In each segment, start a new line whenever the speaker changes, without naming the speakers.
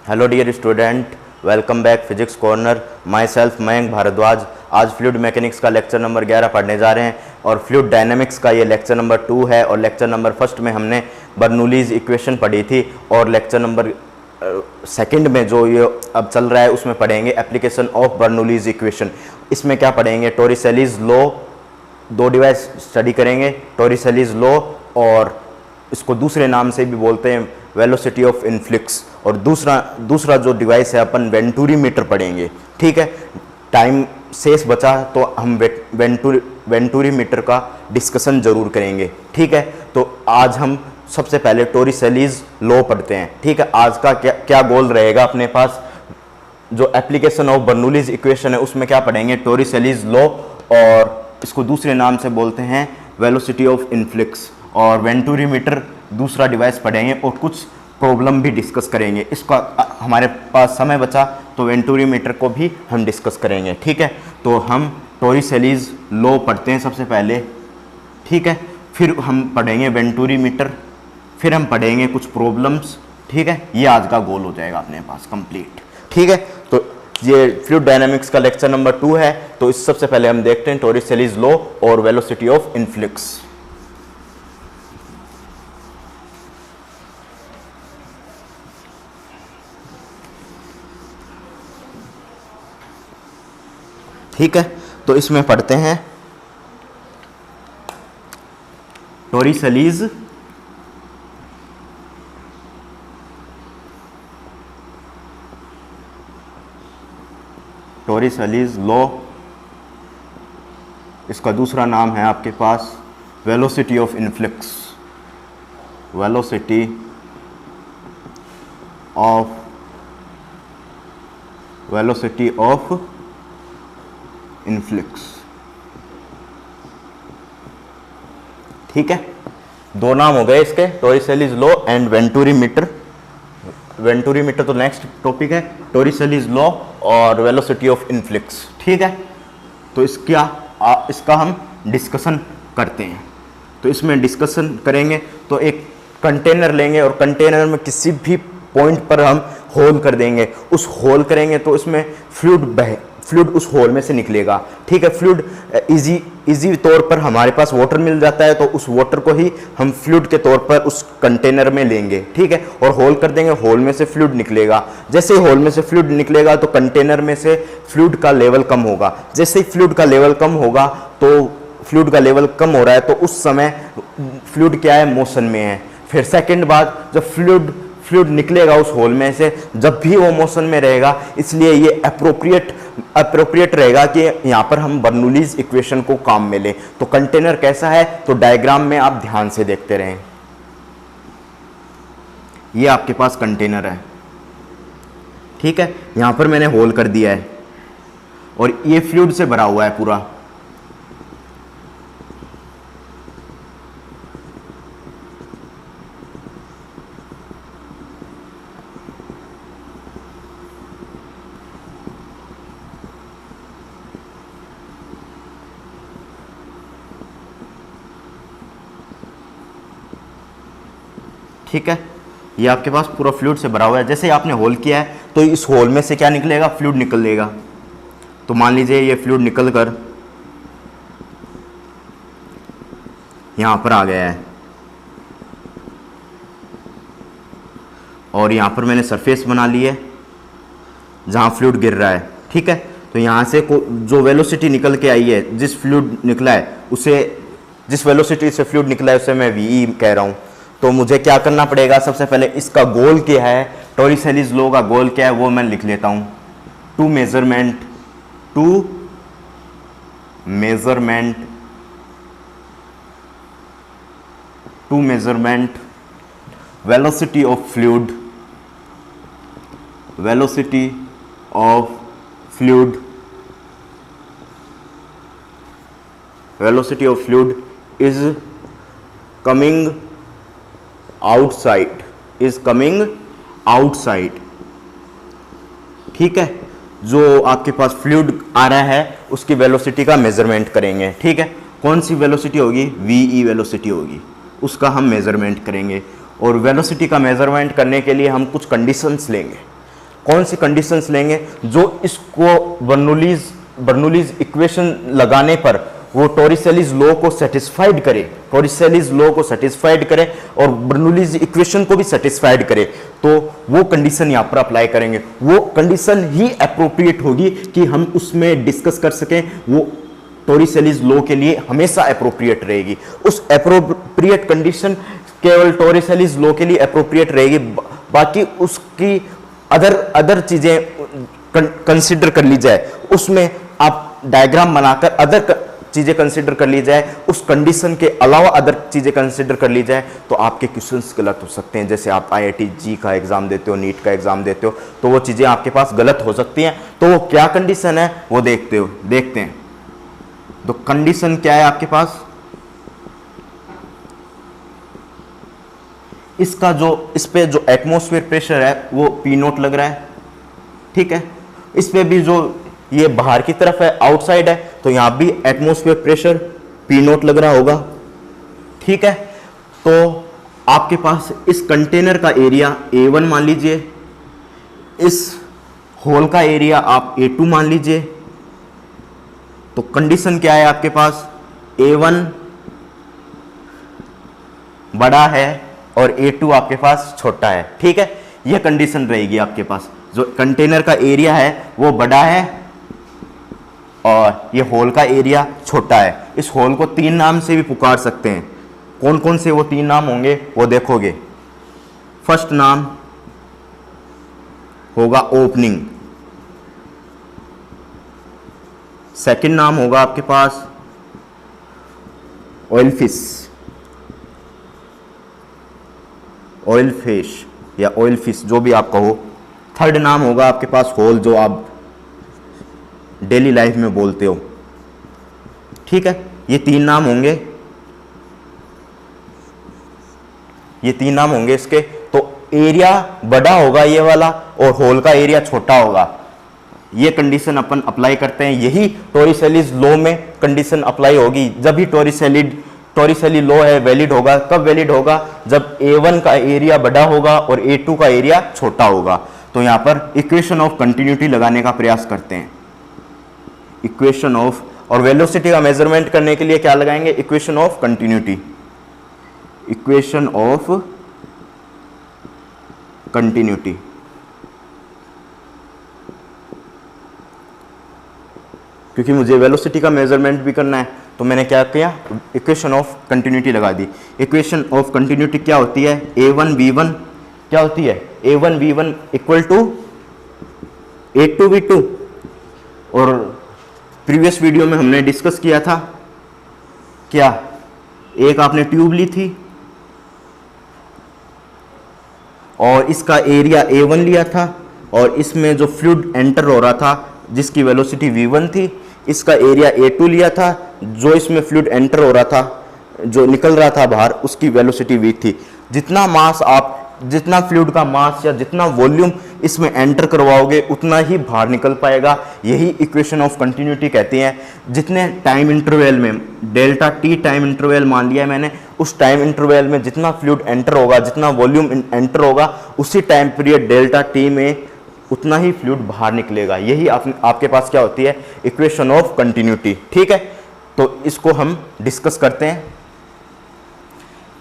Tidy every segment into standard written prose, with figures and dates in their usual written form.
Hello dear student, welcome back physics corner. Myself Mayank Bhardwaj. आज fluid mechanics का lecture number 11 पढ़ने जा रहे हैं और फ्लूइड डायनेमिक्स का ये लेक्चर नंबर 2 है। और लेक्चर नंबर 1 में हमने बर्नौलीज इक्वेशन पढ़ी थी और लेक्चर नंबर 2 में जो ये अब चल रहा है उसमें पढ़ेंगे एप्लीकेशन ऑफ बर्नौलीज इक्वेशन। इसमें क्या पढ़ेंगे? टोरिसेलीज लॉ, 2 डिवाइस स्टडी करेंगे, टोरिसेलीज लॉ और इसको दूसरे नाम से भी बोलते हैं वेलोसिटी ऑफ इन्फ्लिक्स। और दूसरा जो डिवाइस है अपन वेंटूरी मीटर पढ़ेंगे। ठीक है, टाइम शेष बचा तो हम वेंटूरी मीटर का डिस्कशन जरूर करेंगे। ठीक है, तो आज हम सबसे पहले टोरिसेलीज लॉ पढ़ते हैं। ठीक है, आज का क्या गोल रहेगा अपने पास? जो एप्लीकेशन ऑफ बर्नौलीज इक्वेशन है उसमें क्या पढ़ेंगे? टोरिसेलीज लॉ और इसको दूसरे नाम से बोलते हैं वेलोसिटी ऑफ इन्फ्लिक्स। और वेंटूरी मीटर दूसरा डिवाइस पढ़ेंगे और कुछ प्रॉब्लम भी डिस्कस करेंगे। इसका हमारे पास समय बचा तो वेंटूरी मीटर को भी हम डिस्कस करेंगे। ठीक है, तो हम टोरिसेलीज लॉ पढ़ते हैं सबसे पहले। ठीक है, फिर हम पढ़ेंगे वेंटूरी मीटर, फिर हम पढ़ेंगे कुछ प्रॉब्लम्स। ठीक है, ये आज का गोल हो जाएगा अपने पास कंप्लीट। ठीक है, तो ये फ्लूइड डायनामिक्स का लेक्चर नंबर 2 है। तो इस सबसे पहले हम देखते हैं टोरिसेलीज लॉ और वेलोसिटी ऑफ इन्फ्लिक्स। ठीक है, तो इसमें पढ़ते हैं टोरिसेलीज लॉ। इसका दूसरा नाम है आपके पास velocity of influx. Velocity of influx. ठीक है, 2 नाम हो गए इसके, Torricelli's law and venturi meter. Venturi meter तो नेक्स्ट टॉपिक है, टोरिसेलीज लॉ और वेलोसिटी ऑफ इन्फ्लिक्स। ठीक है, तो इसका हम डिस्कशन करते हैं। तो इसमें डिस्कशन करेंगे तो एक कंटेनर लेंगे और कंटेनर में किसी भी पॉइंट पर हम होल कर देंगे। उस होल करेंगे तो इसमें फ्लूइड उस होल में से निकलेगा। ठीक है, फ्लूइड इजी तौर पर हमारे पास वाटर मिल जाता है तो उस वाटर को ही हम फ्लूइड के तौर पर उस कंटेनर में लेंगे। ठीक है, और होल कर देंगे, होल में से फ्लूइड निकलेगा। जैसे ही होल में से फ्लूइड निकलेगा तो कंटेनर में से फ्लूइड का लेवल कम होगा। जैसे ही फ्लूइड का लेवल कम होगा तो फ्लूइड का लेवल कम हो रहा है तो उस समय फ्लूइड क्या है? मोशन में है। फिर सेकेंड बाद जब फ्लूइड निकलेगा उस होल में से, जब भी वो मोशन में रहेगा, इसलिए ये अप्रोप्रिएट रहेगा कि यहाँ पर हम बर्नौलीज इक्वेशन को काम में लें। तो कंटेनर कैसा है? तो डायग्राम में आप ध्यान से देखते रहें। ये आपके पास कंटेनर है। ठीक है, यहाँ पर मैंने होल कर दिया है और ये फ्लूइड से भरा हुआ है पूरा। ठीक है, ये आपके पास पूरा फ्लूइड से भरा हुआ है। जैसे आपने होल किया है तो इस होल में से क्या निकलेगा? फ्लूइड निकलेगा। तो मान लीजिए ये फ्लूइड निकल कर यहां पर आ गया है और यहां पर मैंने सरफेस बना ली है जहां फ्लूइड गिर रहा है। ठीक है, तो यहां से जो वेलोसिटी निकल के आई है, जिस फ्लूइड निकला है उसे, जिस वेलोसिटी से फ्लूइड निकला है उसे मैं वी कह रहा हूं। तो मुझे क्या करना पड़ेगा? सबसे पहले इसका गोल क्या है? टोरिसेलीज लॉ का गोल क्या है वो मैं लिख लेता हूं। To measurement velocity of fluid is coming outside. ठीक है, जो आपके पास फ्लूइड आ रहा है उसकी वेलोसिटी का मेजरमेंट करेंगे। ठीक है, कौन सी वेलोसिटी होगी? वी वेलोसिटी होगी, उसका हम मेजरमेंट करेंगे। और वेलोसिटी का मेजरमेंट करने के लिए हम कुछ कंडीशंस लेंगे। कौन सी कंडीशंस लेंगे जो इसको बर्नौलीज इक्वेशन लगाने पर वो टॉरिसेलीज लॉ को सेटिस्फाइड करे, टॉरिसेलीज लॉ को सेटिस्फाइड करे और बर्नौलीज इक्वेशन को भी सेटिस्फाइड करे, तो वो कंडीशन यहाँ पर अप्लाई करेंगे। वो कंडीशन ही अप्रोप्रिएट होगी कि हम उसमें डिस्कस कर सकें, वो टॉरिसेलीज लॉ के लिए हमेशा अप्रोप्रिएट रहेगी। उस अप्रोप्रिएट कंडीशन केवल टॉरिसेलीज लॉ के लिए अप्रोप्रिएट रहेगी, बाकी उसकी अदर चीजें कंसिडर कर ली जाए, उसमें आप डायग्राम बनाकर अदर चीजें कंसिडर कर ली जाए, उस कंडीशन के अलावा अदर चीजें कंसिडर कर ली जाए, तो आपके क्वेश्चंस गलत हो सकते हैं। जैसे आप IIT जी का एग्जाम देते हो, नीट का एग्जाम देते हो, तो वो चीजें आपके पास गलत हो सकती हैं। तो वो क्या कंडीशन है वो देखते हैं। तो कंडीशन क्या है आपके पास, इसका इस पे जो एटमॉस्फेयर प्रेशर है वो P0 लग रहा है, ठीक है। इस पे भी जो ये बाहर की तरफ है, आउटसाइड है, तो यहां भी एटमॉस्फेयर प्रेशर P0 लग रहा होगा, ठीक है। तो आपके पास इस कंटेनर का एरिया A1 मान लीजिए, इस होल का एरिया आप A2 मान लीजिए। तो कंडीशन क्या है आपके पास, A1 बड़ा है और A2 आपके पास छोटा है, ठीक है। यह कंडीशन रहेगी आपके पास, जो कंटेनर का एरिया है वो बड़ा है और ये होल का एरिया छोटा है। इस होल को 3 नाम से भी पुकार सकते हैं। कौन कौन से वो 3 नाम होंगे वो देखोगे। फर्स्ट नाम होगा ओपनिंग, सेकंड नाम होगा आपके पास ऑयल फिश या ऑयल फिश, जो भी आप कहो। थर्ड नाम होगा आपके पास होल, जो आप डेली लाइफ में बोलते हो, ठीक है। ये 3 नाम होंगे, ये 3 नाम होंगे इसके। तो एरिया बड़ा होगा ये वाला और होल का एरिया छोटा होगा। ये कंडीशन अपन अप्लाई करते हैं, यही टॉरिसेलीज लॉ में कंडीशन अप्लाई होगी। जब भी टॉरिसेली लॉ है वैलिड होगा, कब वैलिड होगा, जब A1 का एरिया बड़ा होगा और A2 का एरिया छोटा होगा। तो यहां पर इक्वेशन ऑफ कंटिन्यूटी लगाने का प्रयास करते हैं। इक्वेशन ऑफ, और वेलोसिटी का मेजरमेंट करने के लिए क्या लगाएंगे, equation of continuity, equation of continuity. क्योंकि मुझे वेलोसिटी का मेजरमेंट भी करना है, तो मैंने क्या किया, इक्वेशन ऑफ कंटिन्यूटी लगा दी। इक्वेशन ऑफ कंटिन्यूटी क्या होती है, A1V1 क्या होती है, A1V1 इक्वल टू A2V2। और प्रीवियस वीडियो में हमने डिस्कस किया था क्या, एक आपने ट्यूब ली थी और इसका एरिया A1 लिया था और इसमें जो फ्लूइड एंटर हो रहा था जिसकी वेलोसिटी V1 थी, इसका एरिया A2 लिया था, जो इसमें फ्लूइड एंटर हो रहा था, जो निकल रहा था बाहर, उसकी वेलोसिटी V थी। जितना फ्लूइड का मास या जितना वॉल्यूम इसमें एंटर करवाओगे उतना ही बाहर निकल पाएगा। यही इक्वेशन ऑफ कंटिन्यूटी कहती हैं। जितने टाइम इंटरवल में, डेल्टा टी टाइम इंटरवल मान लिया है मैंने, उस टाइम इंटरवल में जितना फ्लूइड एंटर होगा, जितना वॉल्यूम एंटर होगा, उसी टाइम पीरियड डेल्टा टी में उतना ही फ्लूइड बाहर निकलेगा। यही आपके पास क्या होती है, इक्वेशन ऑफ कंटिन्यूटी, ठीक है। तो इसको हम डिस्कस करते हैं।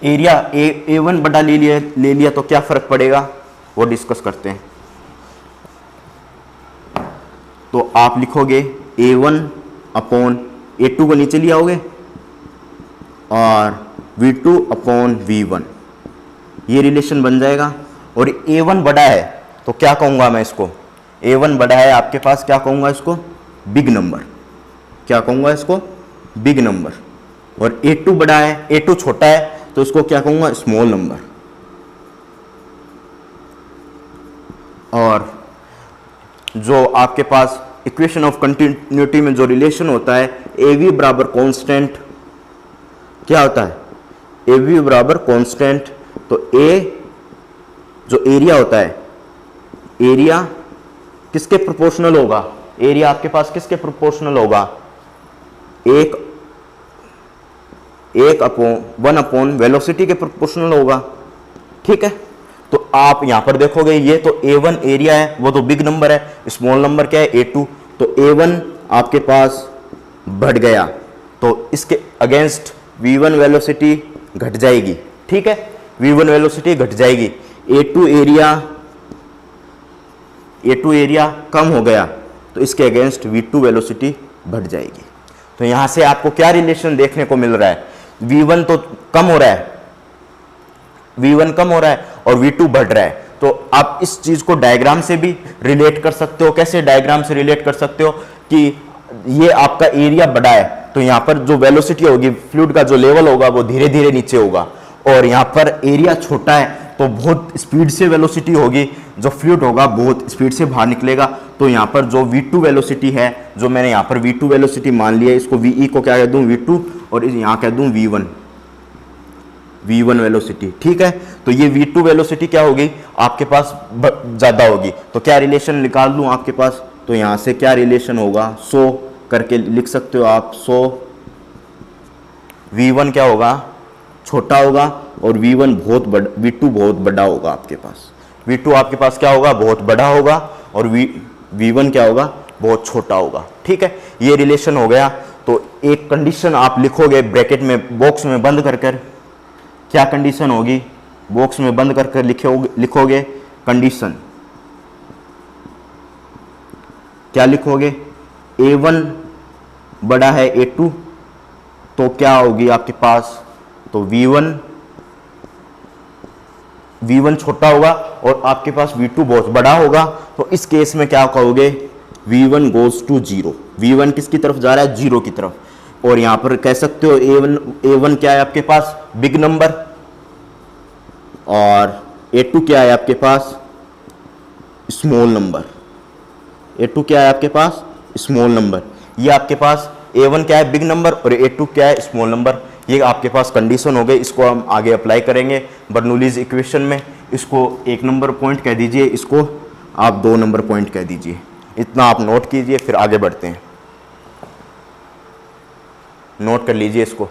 एरिया A1 बड़ा ले लिया तो क्या फर्क पड़ेगा वो डिस्कस करते हैं। तो आप लिखोगे A1 अपॉन A2 को नीचे ले आओगे और V2 अपॉन V1, ये रिलेशन बन जाएगा। और A1 बड़ा है तो क्या कहूँगा मैं इसको, A1 बड़ा है आपके पास, क्या कहूँगा इसको, बिग नंबर। क्या कहूँगा इसको, बिग नंबर। और A2 बड़ा है, A2 छोटा है तो इसको क्या कहूँगा, स्मॉल नंबर। और जो आपके पास इक्वेशन ऑफ कंटिन्यूटी में जो रिलेशन होता है AV बराबर कांस्टेंट, क्या होता है, AV बराबर कांस्टेंट। तो A जो एरिया होता है, एरिया किसके प्रोपोर्शनल होगा, एरिया आपके पास किसके प्रोपोर्शनल होगा, 1 अपॉन वेलोसिटी के प्रोपोर्शनल होगा, ठीक है। तो आप यहां पर देखोगे ये तो A1 एरिया है, वो तो बिग नंबर है, स्मॉल नंबर क्या है A2, तो A1 आपके पास बढ़ गया, तो इसके अगेंस्ट V1 वेलोसिटी घट जाएगी, ठीक है, V1 वेलोसिटी घट जाएगी, A2 एरिया कम हो गया, तो इसके अगेंस्ट V2 वेलोसिटी बढ़ जाएगी। तो यहां से आपको क्या रिलेशन देखने को मिल रहा है, V1 तो कम हो रहा है, V1 कम हो रहा है और V2 बढ़ रहा है। तो आप इस चीज को डायग्राम से भी रिलेट कर सकते हो। कैसे डायग्राम से रिलेट कर सकते हो कि ये आपका एरिया बड़ा है, तो यहां पर जो वेलोसिटी होगी, फ्लूइड का जो लेवल होगा वो धीरे धीरे नीचे होगा, और यहां पर एरिया छोटा है तो बहुत स्पीड से वेलोसिटी होगी, जो फ्लूइड होगा बहुत स्पीड से बाहर निकलेगा। तो यहाँ पर जो V2 वेलोसिटी है, जो मैंने यहाँ पर V2 वेलोसिटी मान लिया है, इसको VE को क्या कह दूं V2 और यहाँ कह दूं V1 वेलोसिटी, ठीक है। तो ये V2 वेलोसिटी क्या होगी आपके पास ज़्यादा होगी, तो क्या रिलेशन निकाल लूँ आपके पास, तो यहाँ से क्या रिलेशन होगा 100 करके लिख सकते हो आप, 100 V1 क्या होगा छोटा होगा और V1 V2 बहुत बड़ा होगा आपके पास, V2 आपके पास क्या होगा बहुत बड़ा होगा और V1 क्या होगा बहुत छोटा होगा, ठीक है। ये रिलेशन हो गया। तो एक कंडीशन आप लिखोगे ब्रैकेट में, बॉक्स में बंद कर कर, क्या कंडीशन होगी, बॉक्स में बंद कर कर लिखोगे कंडीशन, क्या लिखोगे, A1 बड़ा है A2, तो क्या होगी आपके पास, तो V1 छोटा होगा और आपके पास V2 बहुत बड़ा होगा, तो इस केस में क्या कहोगे, V1 गोज टू 0, V1 किसकी तरफ जा रहा है 0 की तरफ, और यहां पर कह सकते हो A1 क्या है आपके पास बिग नंबर और A2 क्या है आपके पास स्मॉल नंबर, A2 क्या है आपके पास स्मॉल नंबर, ये आपके पास A1 क्या है बिग नंबर और A2 क्या है स्मॉल नंबर। ये आपके पास कंडीशन हो गई, इसको हम आगे अप्लाई करेंगे बर्नौलीज इक्वेशन में। इसको 1 नंबर पॉइंट कह दीजिए, इसको आप 2 नंबर पॉइंट कह दीजिए, इतना आप नोट कीजिए, फिर आगे बढ़ते हैं, नोट कर लीजिए इसको।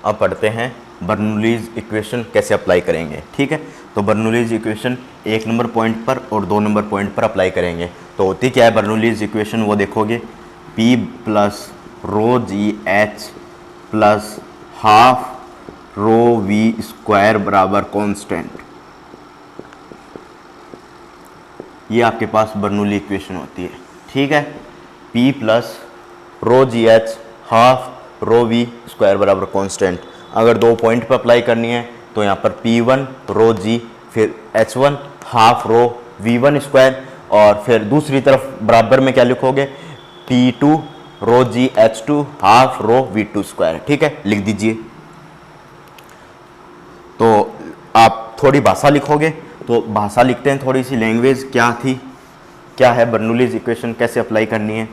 अब पढ़ते हैं बर्नौलीज इक्वेशन कैसे अप्लाई करेंगे, ठीक है। तो बर्नौलीज इक्वेशन 1 नंबर पॉइंट पर और 2 नंबर पॉइंट पर अप्लाई करेंगे। तो होती क्या है बर्नौलीज इक्वेशन, वो देखोगे P plus rho g h plus half rho v square बराबर कॉन्स्टेंट, ये आपके पास बर्नौली इक्वेशन होती है, ठीक है। P plus rho g h half rho v square बराबर कॉन्स्टेंट। अगर 2 पॉइंट पर अप्लाई करनी है तो यहाँ पर P1 रो जी फिर H1 half rho V1 square, और फिर दूसरी तरफ बराबर में क्या लिखोगे P2 रो g H2 half rho V2 square, ठीक है, लिख दीजिए। तो आप थोड़ी भाषा लिखोगे, तो भाषा लिखते हैं, थोड़ी सी लैंग्वेज क्या थी, क्या है बर्नौलीज इक्वेशन, कैसे अप्लाई करनी है।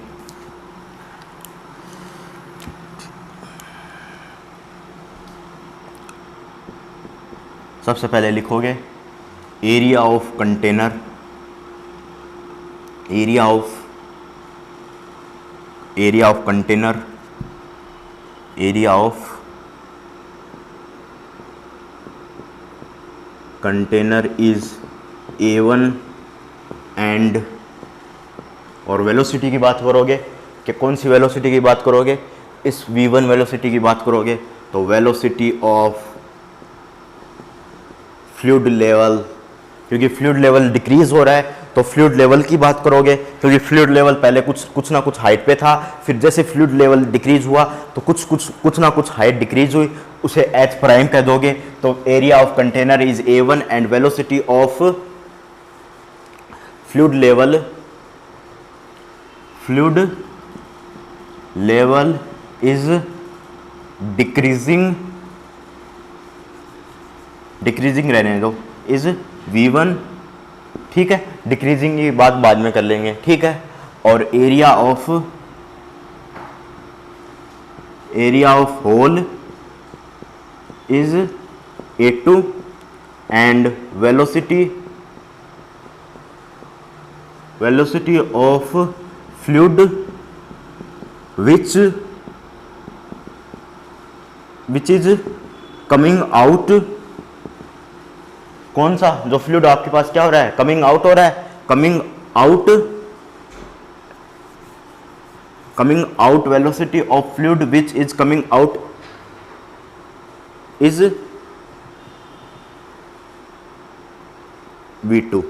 सबसे पहले लिखोगे area of container, area of container, area of container is A1 and, और वेलोसिटी की बात करोगे कि कौन सी वेलोसिटी की बात करोगे, इस V1 वेलोसिटी की बात करोगे, तो वेलोसिटी ऑफ फ्लूइड लेवल, क्योंकि फ्लूइड लेवल डिक्रीज हो रहा है तो फ्लूइड लेवल की बात करोगे, क्योंकि फ्लूइड लेवल पहले कुछ ना कुछ हाइट पे था, फिर जैसे फ्लूइड लेवल डिक्रीज हुआ तो कुछ ना कुछ हाइट डिक्रीज हुई, उसे एच प्राइम कह दोगे। तो area of container is A1 and velocity of fluid level is decreasing रहने दो, इज V1, ठीक है, डिक्रीजिंग की बात बाद में कर लेंगे, ठीक है। और area of hole is A2 and velocity of fluid which is coming out, कौन सा जो फ्लूइड आपके पास क्या हो रहा है, कमिंग आउट हो रहा है, coming out velocity of fluid which is coming out is V2,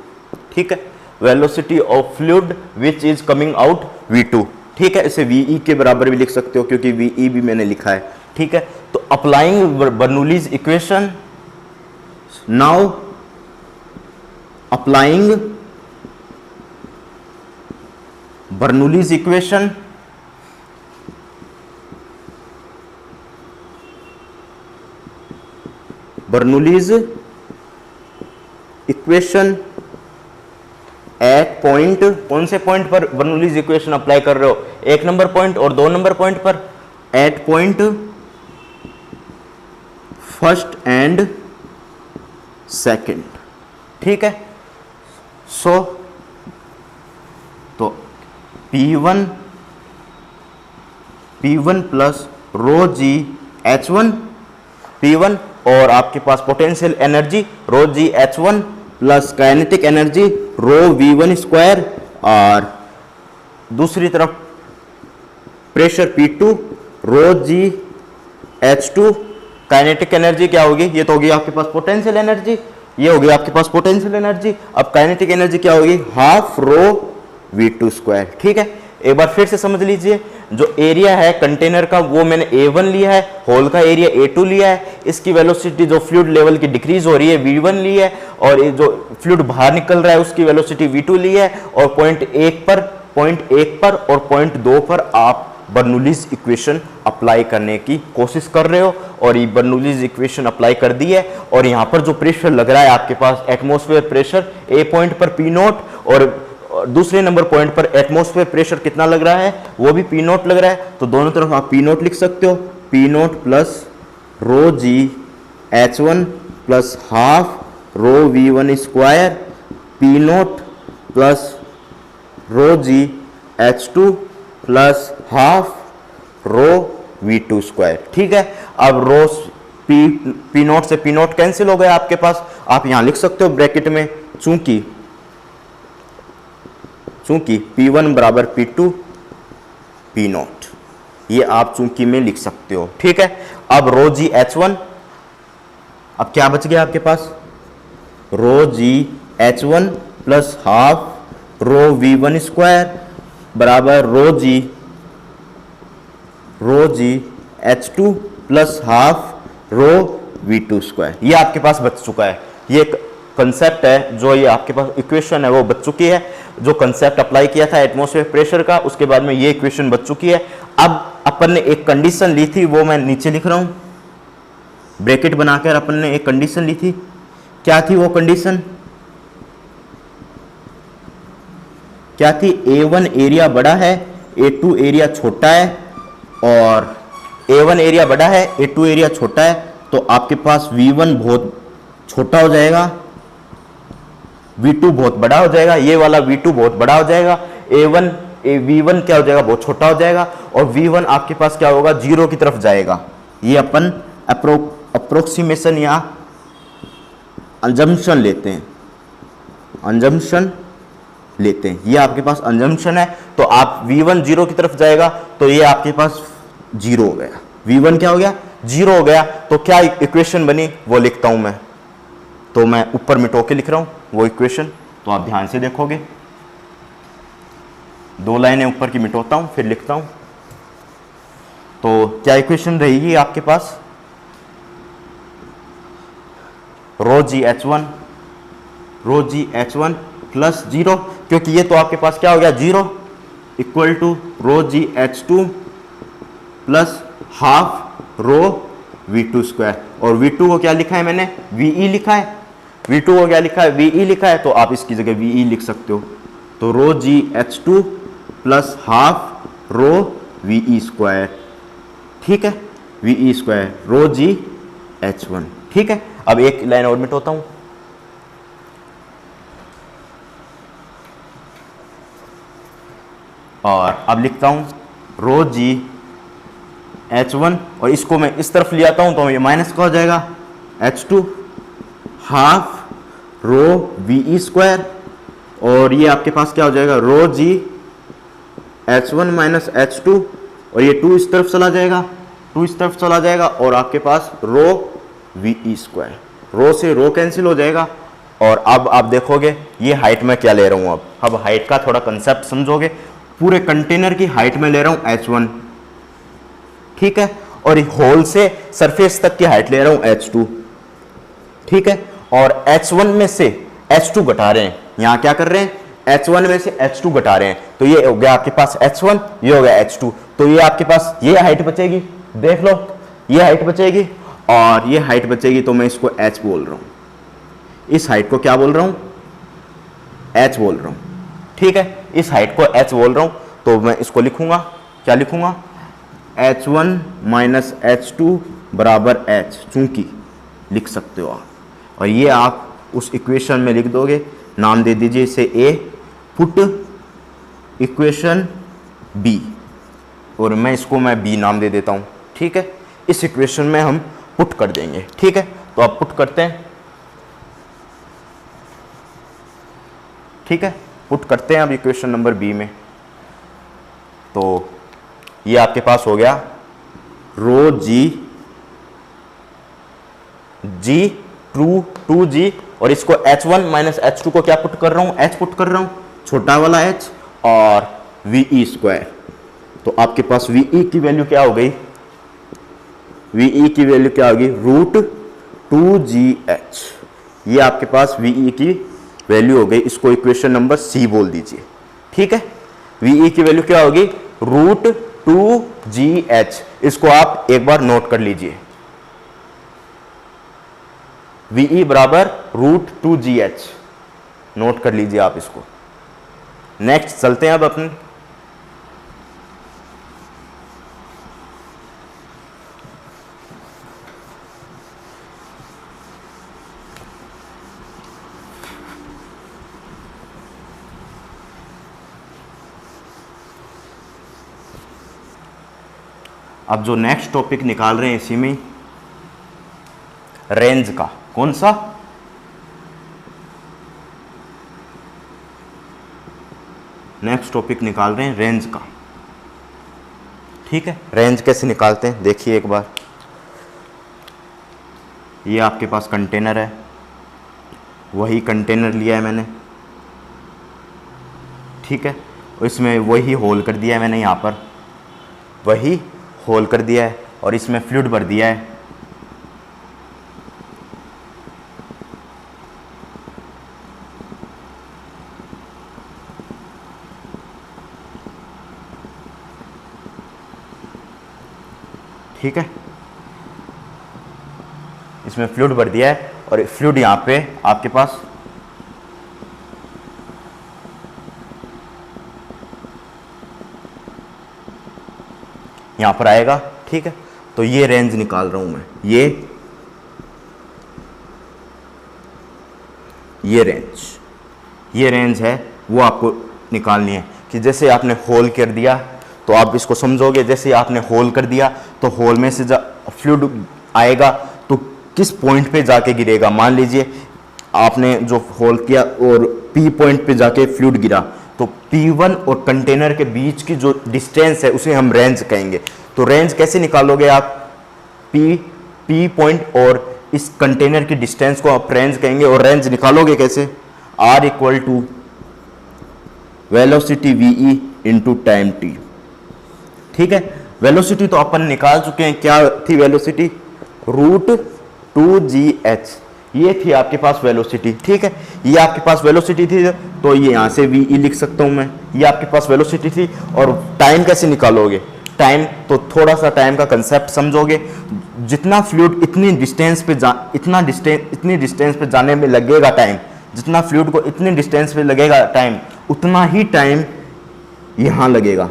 ठीक है, velocity of fluid which is coming out V2, ठीक है, इसे VE के बराबर भी लिख सकते हो क्योंकि VE भी मैंने लिखा है, ठीक है। तो applying Bernoulli's equation, now applying Bernoulli's equation at point, कौन से पॉइंट पर बर्नौलीज इक्वेशन अप्लाई कर रहे हो, 1 नंबर पॉइंट और 2 नंबर पॉइंट पर, at point first and second, ठीक है। सो तो P1 plus rho g H1, P1 और आपके पास पोटेंशियल एनर्जी रो g H1 plus kinetic energy रो V1 स्क्वायर, और दूसरी तरफ प्रेशर P2 रो जी H2, काइनेटिक एनर्जी क्या होगी, ये तो होगी आपके पास पोटेंशियल एनर्जी, ये होगी आपके पास पोटेंशियल एनर्जी, अब काइनेटिक एनर्जी क्या होगी, हाफ रो V2 स्क्वायर, ठीक है। एक बार फिर से समझ लीजिए, जो एरिया है कंटेनर का वो मैंने A1 लिया है, होल का एरिया A2 लिया है, इसकी वेलोसिटी जो फ्लूइड लेवल की डिक्रीज हो रही है V1 ली है, और ये जो फ्लूइड बाहर निकल रहा है उसकी वेलोसिटी V2 ली है, और पॉइंट 1 पर और पॉइंट 2 पर आप बर्नौलीज इक्वेशन अप्लाई करने की कोशिश कर रहे हो, और ये बर्नौलीज इक्वेशन अप्लाई कर दी है, और यहाँ पर जो प्रेशर लग रहा है आपके पास एटमॉस्फेयर प्रेशर A पॉइंट पर P0, और दूसरे नंबर पॉइंट पर एटमॉस्फेयर प्रेशर कितना लग रहा है, वो भी P0 लग रहा है, तो दोनों तरफ आप P0 लिख सकते हो, P0 plus rho g H1 plus half rho V1 square, P0 plus rho g H2 plus half rho V2 square, ठीक है। अब रो P0 से P0 कैंसिल हो गया आपके पास, आप यहां लिख सकते हो ब्रैकेट में, चूंकि P1 बराबर P2 P0, ये आप चूंकि में लिख सकते हो, ठीक है। अब रो जी H1, अब क्या बच गया आपके पास, रो g H1 plus half rho V1 square बराबर रो g H2 plus half rho V2 square, ये आपके पास बच चुका है। ये कंसेप्ट है, जो ये आपके पास इक्वेशन है वो बच चुकी है, जो कंसेप्ट अप्लाई किया था एटमॉस्फेयर प्रेशर का, उसके बाद में ये इक्वेशन बच चुकी है। अब अपन ने एक कंडीशन ली थी, वो मैं नीचे लिख रहा हूं, ब्रैकेट बनाकर अपन ने एक कंडीशन ली थी, क्या थी वो कंडीशन, क्या थी, A1 एरिया बड़ा है, A2 एरिया छोटा है, और A1 एरिया बड़ा है, A2 एरिया छोटा है, तो आपके पास V1 बहुत छोटा हो जाएगा, V2 बहुत बड़ा हो जाएगा, ये वाला V2 बहुत बड़ा हो जाएगा, V1 क्या हो जाएगा, बहुत छोटा हो जाएगा, और V1 आपके पास क्या होगा, 0 की तरफ जाएगा। ये अपन अप्रोक्सीमेशन या अंजम्पशन लेते हैं, ये आपके पास अंजम्पशन है, तो आप V1 0 की तरफ जाएगा, तो ये आपके पास 0 हो गया, V1 क्या हो गया, 0 हो गया। तो क्या इक्वेशन बनी वो लिखता हूं मैं, तो मैं ऊपर मिटो के लिख रहा हूं वो इक्वेशन, तो आप ध्यान से देखोगे, 2 लाइनें ऊपर की मिटोता हूं फिर लिखता हूं। तो क्या इक्वेशन रहेगी आपके पास, रो जी H1 प्लस 0, क्योंकि ये तो आपके पास क्या हो गया 0, equal to rho g H2 plus half rho V2 square, और V2 को क्या लिखा है मैंने, VE लिखा है, V2 को क्या लिखा है, VE लिखा है, तो आप इसकी जगह VE लिख सकते हो, तो रो जी H2 प्लस हाफ रो VE स्क्वायर, ठीक है, VE square rho g H1, ठीक है। अब एक लाइन और मिटाता हूं, और अब लिखता हूं रो जी H1 और इसको मैं इस तरफ ले आता हूँ तो ये माइनस का हो जाएगा H2 half rho VE square और ये आपके पास क्या हो जाएगा रो जी H1 माइनस H2 और ये 2 इस तरफ चला जाएगा 2 इस तरफ चला जाएगा और आपके पास रो VE स्क्वायर, रो से रो कैंसिल हो जाएगा। और अब आप देखोगे ये हाइट में क्या ले रहा हूँ, अब हाइट का थोड़ा कंसेप्ट समझोगे। पूरे कंटेनर की हाइट में ले रहा हूँ H1, ठीक है, और होल से सरफेस तक की हाइट ले रहा हूँ H2, ठीक है, और H1 में से H2 घटा रहे हैं। यहाँ क्या कर रहे हैं, H1 में से H2 घटा रहे हैं, तो ये हो गया आपके पास H1, ये हो गया H2, तो ये आपके पास ये हाइट बचेगी, देख लो ये हाइट बचेगी और ये हाइट बचेगी, तो मैं इसको H बोल रहा हूँ, इस हाइट को क्या बोल रहा हूँ, H बोल रहा हूँ, ठीक है, इस हाइट को H बोल रहा हूँ। तो मैं इसको लिखूंगा, क्या लिखूंगा, H1 माइनस H2 बराबर H, चूंकि लिख सकते हो आप, और ये आप उस इक्वेशन में लिख दोगे, नाम दे दीजिए इसे A, पुट इक्वेशन B, और मैं इसको B नाम दे देता हूँ, ठीक है। इस इक्वेशन में हम पुट कर देंगे, ठीक है, तो आप पुट करते हैं, ठीक है, पुट करते हैं अब इक्वेशन नंबर B में। तो ये आपके पास हो गया रो जी 2G और इसको H1 माइनस H2 को क्या पुट कर रहा हूँ, H पुट कर रहा हूँ, छोटा वाला H, और VE स्क्वायर। तो आपके पास VE की वैल्यू क्या हो गई, VE की वैल्यू क्या होगी, रूट 2GH, ये आपके पास VE की वैल्यू हो गई। इसको इक्वेशन नंबर C बोल दीजिए, ठीक है। VE की वैल्यू क्या होगी, रूट 2GH, इसको आप एक बार नोट कर लीजिए, VE बराबर रूट 2GH, नोट कर लीजिए आप इसको। नेक्स्ट चलते हैं अब अपन अब जो नेक्स्ट टॉपिक निकाल रहे हैं इसी में रेंज का, कौन सा, नेक्स्ट टॉपिक निकाल रहे हैं रेंज का, ठीक है। रेंज कैसे निकालते हैं देखिए एक बार, ये आपके पास कंटेनर है, वही कंटेनर लिया है मैंने, ठीक है, और इसमें वही होल कर दिया है मैंने, यहाँ पर वही होल कर दिया है और इसमें फ्लूइड भर दिया है, ठीक है, इसमें फ्लूइड भर दिया है और फ्लूइड यहाँ पे आपके पास यहाँ पर आएगा, ठीक है। तो ये रेंज निकाल रहा हूं मैं, ये रेंज है वो आपको निकालनी है कि जैसे आपने होल कर दिया तो आप इसको समझोगे, जैसे आपने होल कर दिया तो होल में से फ्लूइड आएगा तो किस पॉइंट पे जाके गिरेगा। मान लीजिए आपने जो होल किया और P पॉइंट पे जाके फ्लूइड गिरा, तो P1 और कंटेनर के बीच की जो डिस्टेंस है उसे हम रेंज कहेंगे। तो रेंज कैसे निकालोगे आप, P पॉइंट और इस कंटेनर की डिस्टेंस को आप रेंज कहेंगे, और रेंज निकालोगे कैसे, R equal to velocity VE into time T, ठीक है। वेलोसिटी तो अपन निकाल चुके हैं, क्या थी वेलोसिटी, रूट 2GH, ये थी आपके पास वेलोसिटी, ठीक है। ये आपके पास वेलोसिटी थी तो ये यहाँ से VE लिख सकता हूँ मैं, ये आपके पास वेलोसिटी थी। और टाइम कैसे निकालोगे, टाइम तो थोड़ा सा टाइम का कंसेप्ट समझोगे, जितना फ्लूइड इतनी डिस्टेंस पे जाने में लगेगा टाइम, जितना फ्लूइड को इतनी डिस्टेंस पे लगेगा टाइम, उतना ही टाइम यहाँ लगेगा,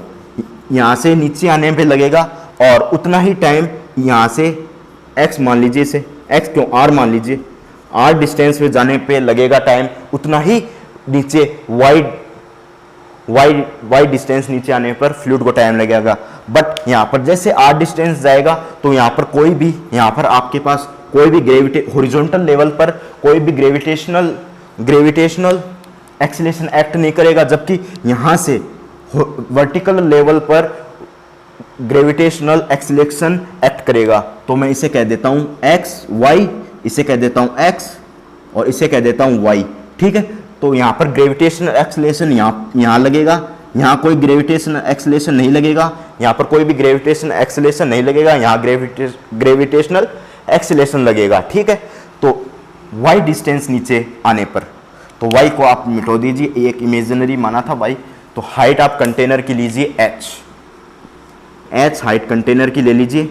यहाँ से नीचे आने पे लगेगा, और उतना ही टाइम यहाँ से x मान लीजिए, इसे x क्यों r मान लीजिए, r डिस्टेंस पे जाने पे लगेगा टाइम, उतना ही नीचे y y डिस्टेंस नीचे आने पर फ्लूइड को टाइम लगेगा। बट यहाँ पर जैसे r डिस्टेंस जाएगा तो यहाँ पर कोई भी, यहाँ पर आपके पास कोई भी हॉरिजॉन्टल लेवल पर कोई भी ग्रेविटेशनल एक्सीलरेशन एक्ट नहीं करेगा, जबकि यहाँ से वर्टिकल लेवल पर ग्रेविटेशनल एक्सीलरेशन एक्ट करेगा। तो मैं इसे कह देता हूँ x y, इसे कह देता हूँ x और इसे कह देता हूँ y। ठीक है, तो यहाँ पर ग्रेविटेशनल एक्सीलरेशन यहाँ लगेगा, यहाँ कोई ग्रेविटेशनल एक्सीलरेशन नहीं लगेगा, यहाँ पर कोई भी ग्रेविटेशनल एक्सीलरेशन नहीं लगेगा, यहाँ ग्रेविटेशनल एक्सीलरेशन लगेगा। ठीक है, तो y डिस्टेंस नीचे आने पर, तो y को आप मिटो दीजिए, एक इमेजिनरी माना था y। तो हाइट आप कंटेनर की लीजिए h हाइट कंटेनर की ले लीजिए,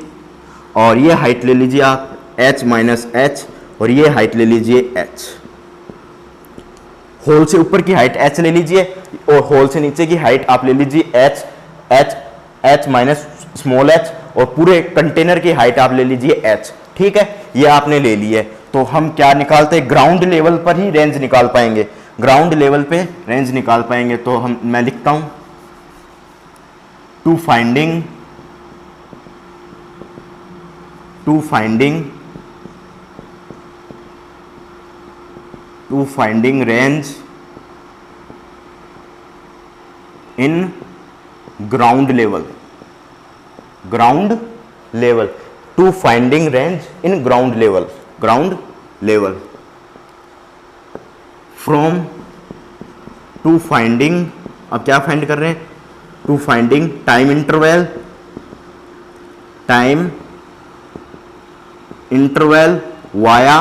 और ये हाइट ले लीजिए आप h माइनस h, और ये हाइट ले लीजिए h। होल से ऊपर की हाइट h ले लीजिए और होल से नीचे की हाइट आप ले लीजिए h माइनस स्मॉल h, और पूरे कंटेनर की हाइट आप ले लीजिए h। ठीक है, ये आपने ले ली है। तो हम क्या निकालते हैं, ग्राउंड लेवल पर ही रेंज निकाल पाएंगे, ग्राउंड लेवल पे रेंज निकाल पाएंगे। तो मैं लिखता हूं to finding range in ground level, to finding range in ground level from to finding, अब क्या फाइंड कर रहे हैं, to finding time interval via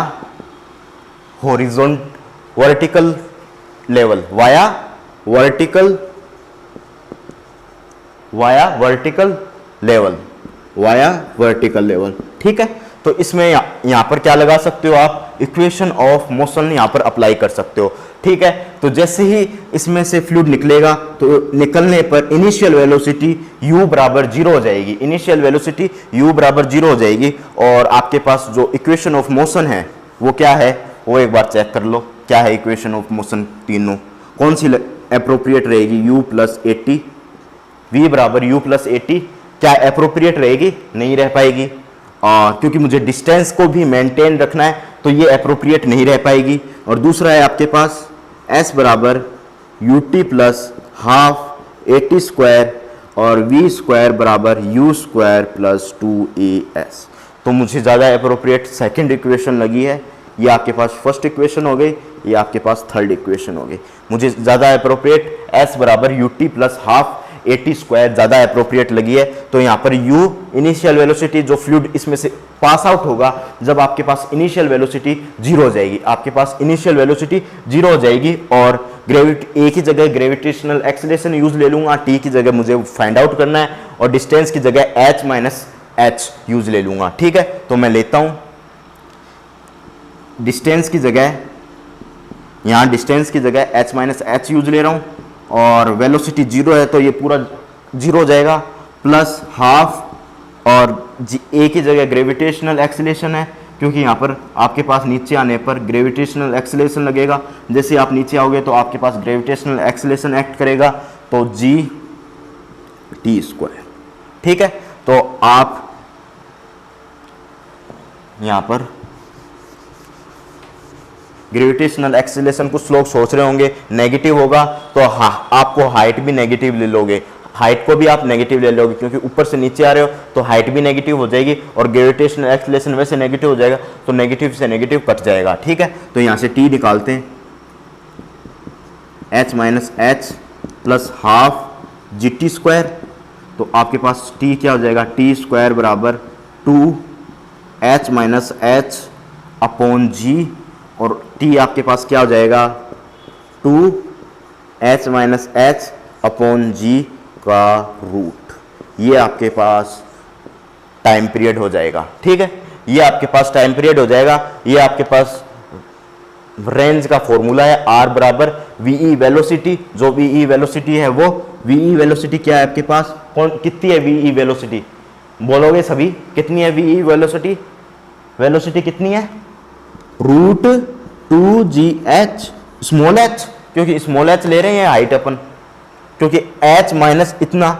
vertical level. ठीक है, तो इसमें यहां पर क्या लगा सकते हो आप, इक्वेशन ऑफ मोशन यहां पर अप्लाई कर सकते हो। ठीक है, तो जैसे ही इसमें से फ्लूइड निकलेगा तो निकलने पर इनिशियल वेलोसिटी u बराबर 0 हो जाएगी, और आपके पास जो इक्वेशन ऑफ मोशन है वो क्या है, वो एक बार चेक कर लो। क्या है इक्वेशन ऑफ मोशन, तीनों कौन सी अप्रोप्रिएट रहेगी, u प्लस 80, v बराबर u प्लस 80, क्या अप्रोप्रिएट रहेगी, नहीं रह पाएगी, क्योंकि मुझे डिस्टेंस को भी मेंटेन रखना है, तो ये अप्रोप्रिएट नहीं रह पाएगी। और दूसरा है आपके पास s बराबर ut प्लस हाफ 80 स्क्वायर, और v स्क्वायर बराबर u स्क्वायर प्लस 2as। तो मुझे ज़्यादा अप्रोप्रिएट सेकंड इक्वेशन लगी है, ये आपके पास फर्स्ट इक्वेशन हो गई, ये आपके पास थर्ड इक्वेशन हो गई। मुझे ज़्यादा अप्रोप्रिएट s बराबर ut प्लस हाफ 80 स्क्वायर ज़्यादा अप्रोप्रिएट लगी है। तो यहाँ पर u इनिशियल वेलोसिटी जो फ्लूइड इसमें से पास आउट होगा, जब आपके पास इनिशियल वेलोसिटी 0 हो जाएगी, और एक ही जगह ग्रेविटेशनल एक्सीलरेशन यूज ले लूंगा, t की जगह मुझे फाइंड आउट करना है, और डिस्टेंस की जगह h माइनस h यूज ले लूंगा। ठीक है, तो मैं लेता हूं डिस्टेंस की जगह, यहाँ डिस्टेंस की जगह h माइनस h यूज ले रहा हूँ, और वेलोसिटी 0 है तो ये पूरा 0 हो जाएगा, प्लस हाफ, और एक ही जगह ग्रेविटेशनल एक्सीलरेशन है, क्योंकि यहाँ पर आपके पास नीचे आने पर ग्रेविटेशनल एक्सीलरेशन लगेगा। जैसे आप नीचे आओगे तो आपके पास ग्रेविटेशनल एक्सीलरेशन एक्ट करेगा, तो g t स्क्वायर। ठीक है, तो आप यहाँ पर ग्रेविटेशनल एक्सीलरेशन कुछ लोग सोच रहे होंगे नेगेटिव होगा, तो आपको हाइट भी नेगेटिव ले लोगे, हाइट को भी आप नेगेटिव ले लोगे, क्योंकि ऊपर से नीचे आ रहे हो तो हाइट भी नेगेटिव हो जाएगी, और ग्रेविटेशनल एक्सीलरेशन वैसे नेगेटिव हो जाएगा, तो नेगेटिव से नेगेटिव कट जाएगा। ठीक है, तो यहाँ से t निकालते हैं, h minus h plus half gt square, तो आपके पास t क्या हो जाएगा, t स्क्वायर बराबर 2h minus h upon g, और t आपके पास क्या हो जाएगा, 2h minus h upon g का रूट। ये आपके पास टाइम पीरियड हो जाएगा। ठीक है, ये आपके पास टाइम पीरियड हो जाएगा। ये आपके पास रेंज का फॉर्मूला है, r बराबर वीई वेलोसिटी, जो वीई वेलोसिटी है वो वीई वेलोसिटी क्या है आपके पास, कितनी है वीई वेलोसिटी, बोलोगे सभी, कितनी है वीई वेलोसिटी, वेलोसिटी कितनी है, रूट 2gh स्मॉल h, क्योंकि स्मॉल h ले रहे हैं हाइट अपन, क्योंकि h माइनस इतना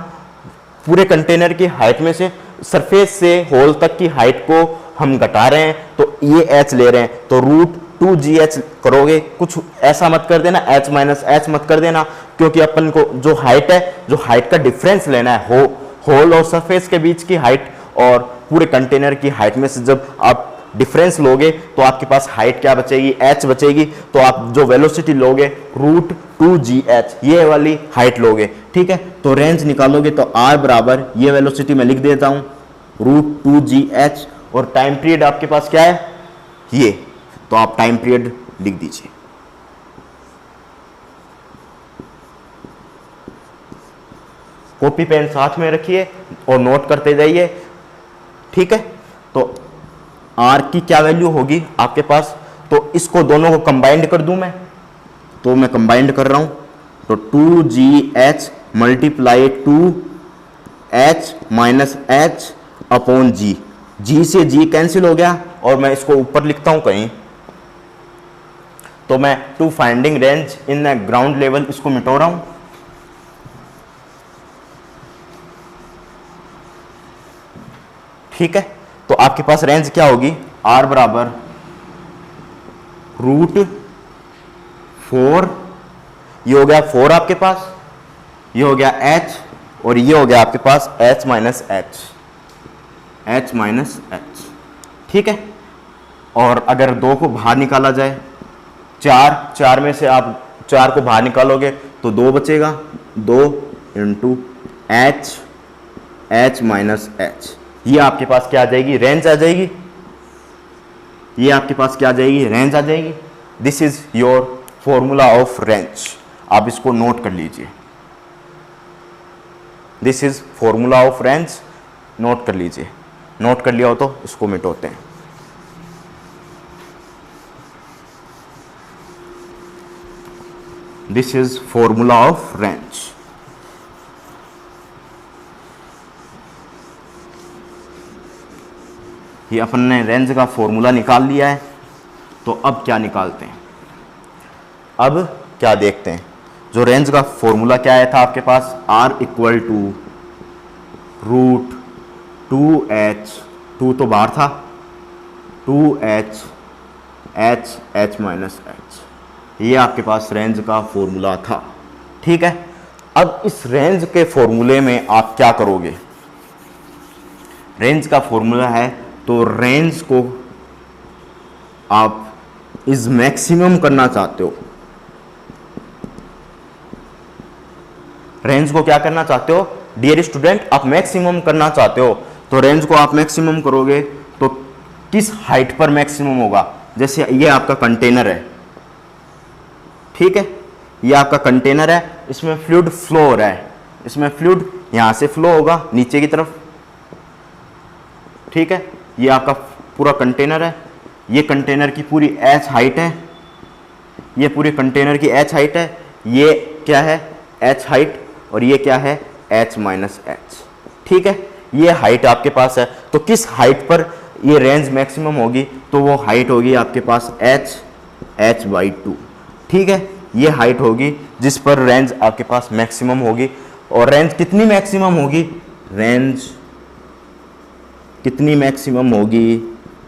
पूरे कंटेनर की हाइट में से सरफेस से होल तक की हाइट को हम घटा रहे हैं, तो ये h ले रहे हैं, तो √2gh करोगे। कुछ ऐसा मत कर देना, h माइनस h मत कर देना, क्योंकि अपन को जो हाइट है, जो हाइट का डिफरेंस लेना है, होल और सरफेस के बीच की हाइट और पूरे कंटेनर की हाइट में से जब आप डिफरेंस लोगे तो आपके पास हाइट क्या बचेगी, h बचेगी। तो आप जो वेलोसिटी लोगे √2gh, ये वाली हाइट लोगे, ठीक है। तो रेंज निकालोगे तो r बराबर, ये वेलोसिटी मैं लिख देता हूं √2gh, और टाइम पीरियड आपके पास क्या है, ये, तो आप टाइम पीरियड लिख दीजिए। कॉपी पेन साथ में रखिए और नोट करते जाइए, ठीक है। तो r की क्या वैल्यू होगी आपके पास, तो इसको दोनों को कंबाइंड कर दूं मैं, तो मैं कंबाइंड कर रहा हूं, तो 2gh multiply 2h minus h upon g, g से g कैंसिल हो गया, और मैं इसको ऊपर लिखता हूं कहीं, तो मैं to finding range in ground level इसको मिटो रहा हूं। ठीक है, तो आपके पास रेंज क्या होगी, r बराबर √4, ये हो गया 4 आपके पास, ये हो गया h, और ये हो गया आपके पास h माइनस h, ठीक है। और अगर 2 को बाहर निकाला जाए, 4 में से आप 4 को बाहर निकालोगे तो 2 बचेगा, 2 इंटू h माइनस h, ये आपके पास क्या आ जाएगी, रेंज आ जाएगी। ये आपके पास क्या आ जाएगी, रेंज आ जाएगी। This is your formula of range, आप इसको नोट कर लीजिए। This is formula of range, note कर लीजिए। नोट कर लिया हो तो इसको मिटाते हैं। This is formula of range. ये अपन ने रेंज का फॉर्मूला निकाल लिया है, तो अब क्या निकालते हैं, अब क्या देखते हैं। जो रेंज का फॉर्मूला क्या आया था आपके पास, r इक्वल टू √2h, 2 तो बाहर था, 2h h माइनस h, ये आपके पास रेंज का फॉर्मूला था, ठीक है। अब इस रेंज के फॉर्मूले में आप क्या करोगे, रेंज का फॉर्मूला है, तो रेंज को आप इज मैक्सिमम करना चाहते हो, रेंज को क्या करना चाहते हो डियर स्टूडेंट, आप मैक्सिमम करना चाहते हो। तो रेंज को आप मैक्सिमम करोगे तो किस हाइट पर मैक्सिमम होगा, जैसे ये आपका कंटेनर है, ठीक है, ये आपका कंटेनर है, इसमें फ्लूइड फ्लो हो रहा है, इसमें फ्लूइड यहां से फ्लो होगा नीचे की तरफ, ठीक है। ये आपका पूरा कंटेनर है, ये कंटेनर की पूरी h हाइट है, ये पूरे कंटेनर की h हाइट है, ये क्या है h हाइट, और ये क्या है h माइनस h, ठीक है। ये हाइट आपके पास है, तो किस हाइट पर ये रेंज मैक्सिमम होगी, तो वो हाइट होगी आपके पास h/2, ठीक है। ये हाइट होगी जिस पर रेंज आपके पास मैक्सिमम होगी। और रेंज कितनी मैक्सिमम होगी, रेंज कितनी मैक्सिमम होगी,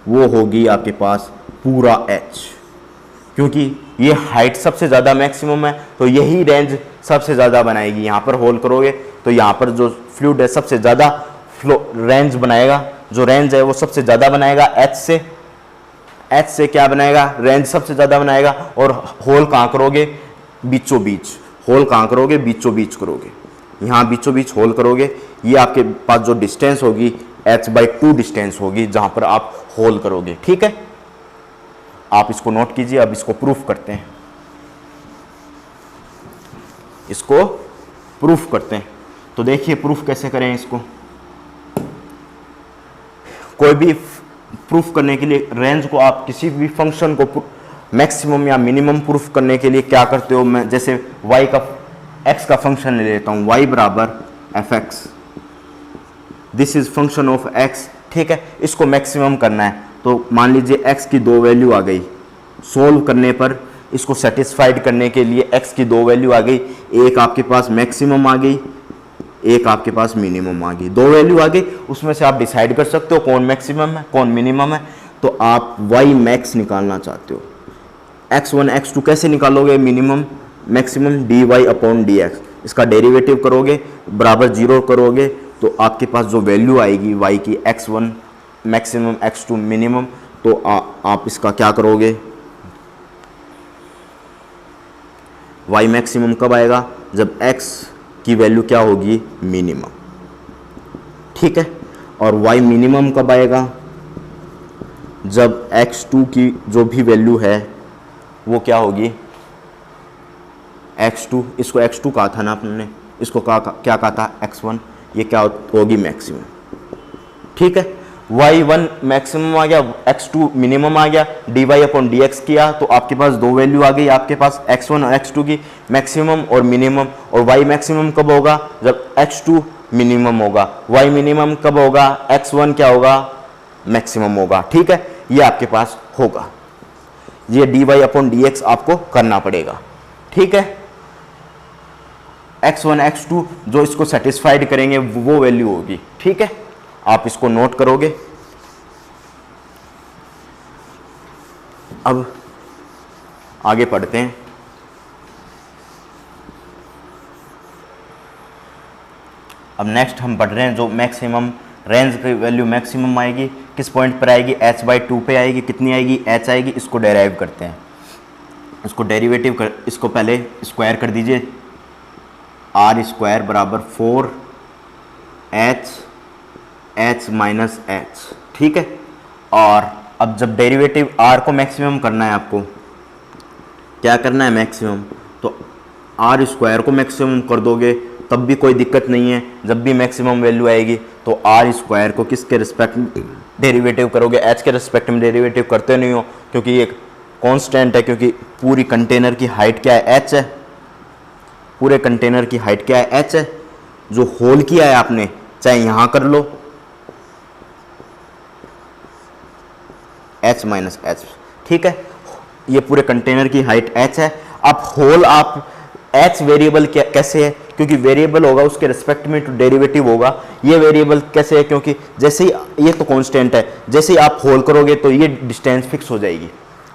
वो होगी आपके पास पूरा h, क्योंकि ये हाइट सबसे ज़्यादा मैक्सिमम है, तो यही रेंज सबसे ज़्यादा बनाएगी। यहाँ पर होल करोगे तो यहाँ पर जो फ्लूइड है सबसे ज़्यादा फ्लो रेंज बनाएगा, जो रेंज है वो सबसे ज़्यादा बनाएगा h से क्या बनाएगा, रेंज सबसे ज़्यादा बनाएगा। और होल कहाँ करोगे, बीचों बीच, होल कहाँ करोगे, बीचों बीच करोगे, यहाँ बीचों बीच होल करोगे। ये आपके पास जो डिस्टेंस होगी h/2 डिस्टेंस होगी जहाँ पर आप होल करोगे, ठीक है। आप इसको नोट कीजिए। अब इसको प्रूफ करते हैं, इसको प्रूफ करते हैं। तो देखिए प्रूफ कैसे करें इसको। कोई भी प्रूफ करने के लिए रेंज को आप किसी भी फंक्शन को मैक्सिमम या मिनिमम प्रूफ करने के लिए क्या करते हो, मैं जैसे x का फंक्शन ले लेता हूँ, y बराबर fx, this is function of x, ठीक है। इसको मैक्सिमम करना है, तो मान लीजिए x की 2 वैल्यू आ गई, सोल्व करने पर इसको सेटिस्फाइड करने के लिए x की दो वैल्यू आ गई, एक आपके पास मैक्सिमम आ गई, एक आपके पास मिनिमम आ गई, दो वैल्यू आ गई। उसमें से आप डिसाइड कर सकते हो कौन मैक्सिमम है कौन मिनिमम है। तो आप y मैक्स निकालना चाहते हो, x1 x2 कैसे निकालोगे, minimum maximum dy upon dx, इसका डेरिवेटिव करोगे बराबर 0 करोगे तो आपके पास जो वैल्यू आएगी y की x1 मैक्सिमम x2 मिनिमम, तो आप इसका क्या करोगे, y मैक्सिमम कब आएगा, जब x की वैल्यू क्या होगी, मिनिमम, ठीक है। और y मिनिमम कब आएगा, जब x2 की जो भी वैल्यू है वो क्या होगी, x2, इसको x2 कहा था ना आपने, इसको क्या कहा था, x1, ये क्या होगी, मैक्सिमम, ठीक है। y1 मैक्सिमम आ गया, x2 मिनिमम आ गया, dy अपॉन dx किया तो आपके पास दो वैल्यू आ गई आपके पास x1 और x2 की, मैक्सिमम और मिनिमम। और y मैक्सिमम कब होगा, जब x2 मिनिमम होगा, y मिनिमम कब होगा, x1 क्या होगा, मैक्सिमम होगा, ठीक है। ये आपके पास होगा, ये dy अपॉन dx आपको करना पड़ेगा, ठीक है। x1 x2 जो इसको सेटिस्फाइड करेंगे वो वैल्यू होगी, ठीक है। आप इसको नोट करोगे। अब आगे पढ़ते हैं। अब नेक्स्ट हम पढ़ रहे हैं जो मैक्सिमम रेंज की वैल्यू मैक्सिमम आएगी, किस पॉइंट पर आएगी, h/2 पे आएगी, कितनी आएगी, h आएगी। इसको डेराइव करते हैं, इसको डेरिवेटिव कर, इसको पहले स्क्वायर कर दीजिए, r स्क्वायर बराबर 4h माइनस h, ठीक है। और अब जब डेरिवेटिव r को मैक्सिमम करना है, आपको क्या करना है, मैक्सिमम, तो r स्क्वायर को मैक्सिमम कर दोगे तब भी कोई दिक्कत नहीं है। जब भी मैक्सिमम वैल्यू आएगी तो r स्क्वायर को किसके रिस्पेक्ट में डेरिवेटिव करोगे, h के रिस्पेक्ट में डेरिवेटिव करते नहीं हो, क्योंकि ये कांस्टेंट है, क्योंकि पूरी कंटेनर की हाइट क्या है, h है, पूरे कंटेनर की हाइट क्या है, h है। जो होल किया है आपने, चाहे यहां कर लो h माइनस h, ठीक है। ये पूरे कंटेनर की हाइट h है। अब होल आप h वेरिएबल कैसे है, क्योंकि वेरिएबल होगा उसके रिस्पेक्ट में तो डेरिवेटिव होगा। ये वेरिएबल कैसे है, क्योंकि जैसे ही ये तो कांस्टेंट है, जैसे ही आप होल करोगे तो ये डिस्टेंस फिक्स हो जाएगी।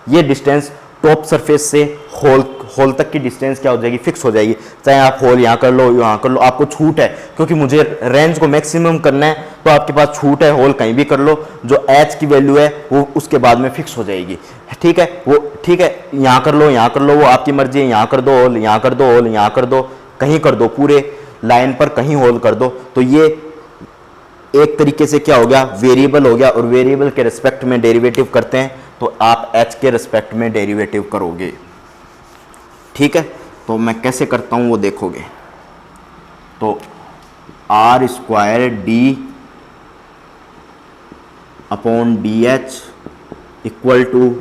ये डिस्टेंस टॉप सरफेस से होल तक की डिस्टेंस क्या हो जाएगी, फिक्स हो जाएगी। चाहे आप होल यहाँ कर लो यहाँ कर लो, आपको छूट है, क्योंकि मुझे रेंज को मैक्सिमम करना है तो आपके पास छूट है, होल कहीं भी कर लो, जो h की वैल्यू है वो उसके बाद में फिक्स हो जाएगी, ठीक है। वो ठीक है, यहाँ कर लो यहाँ कर लो, वो आपकी मर्जी है, यहाँ कर दो होल, यहाँ कर दो होल, यहाँ कर दो, कहीं कर दो, पूरे लाइन पर कहीं होल कर दो। तो ये एक तरीके से क्या हो गया, वेरिएबल हो गया। और वेरिएबल के रिस्पेक्ट में डेरिवेटिव करते हैं तो आप h के रिस्पेक्ट में डेरिवेटिव करोगे, ठीक है। तो मैं कैसे करता हूं वो देखोगे। तो r square d upon d h equal to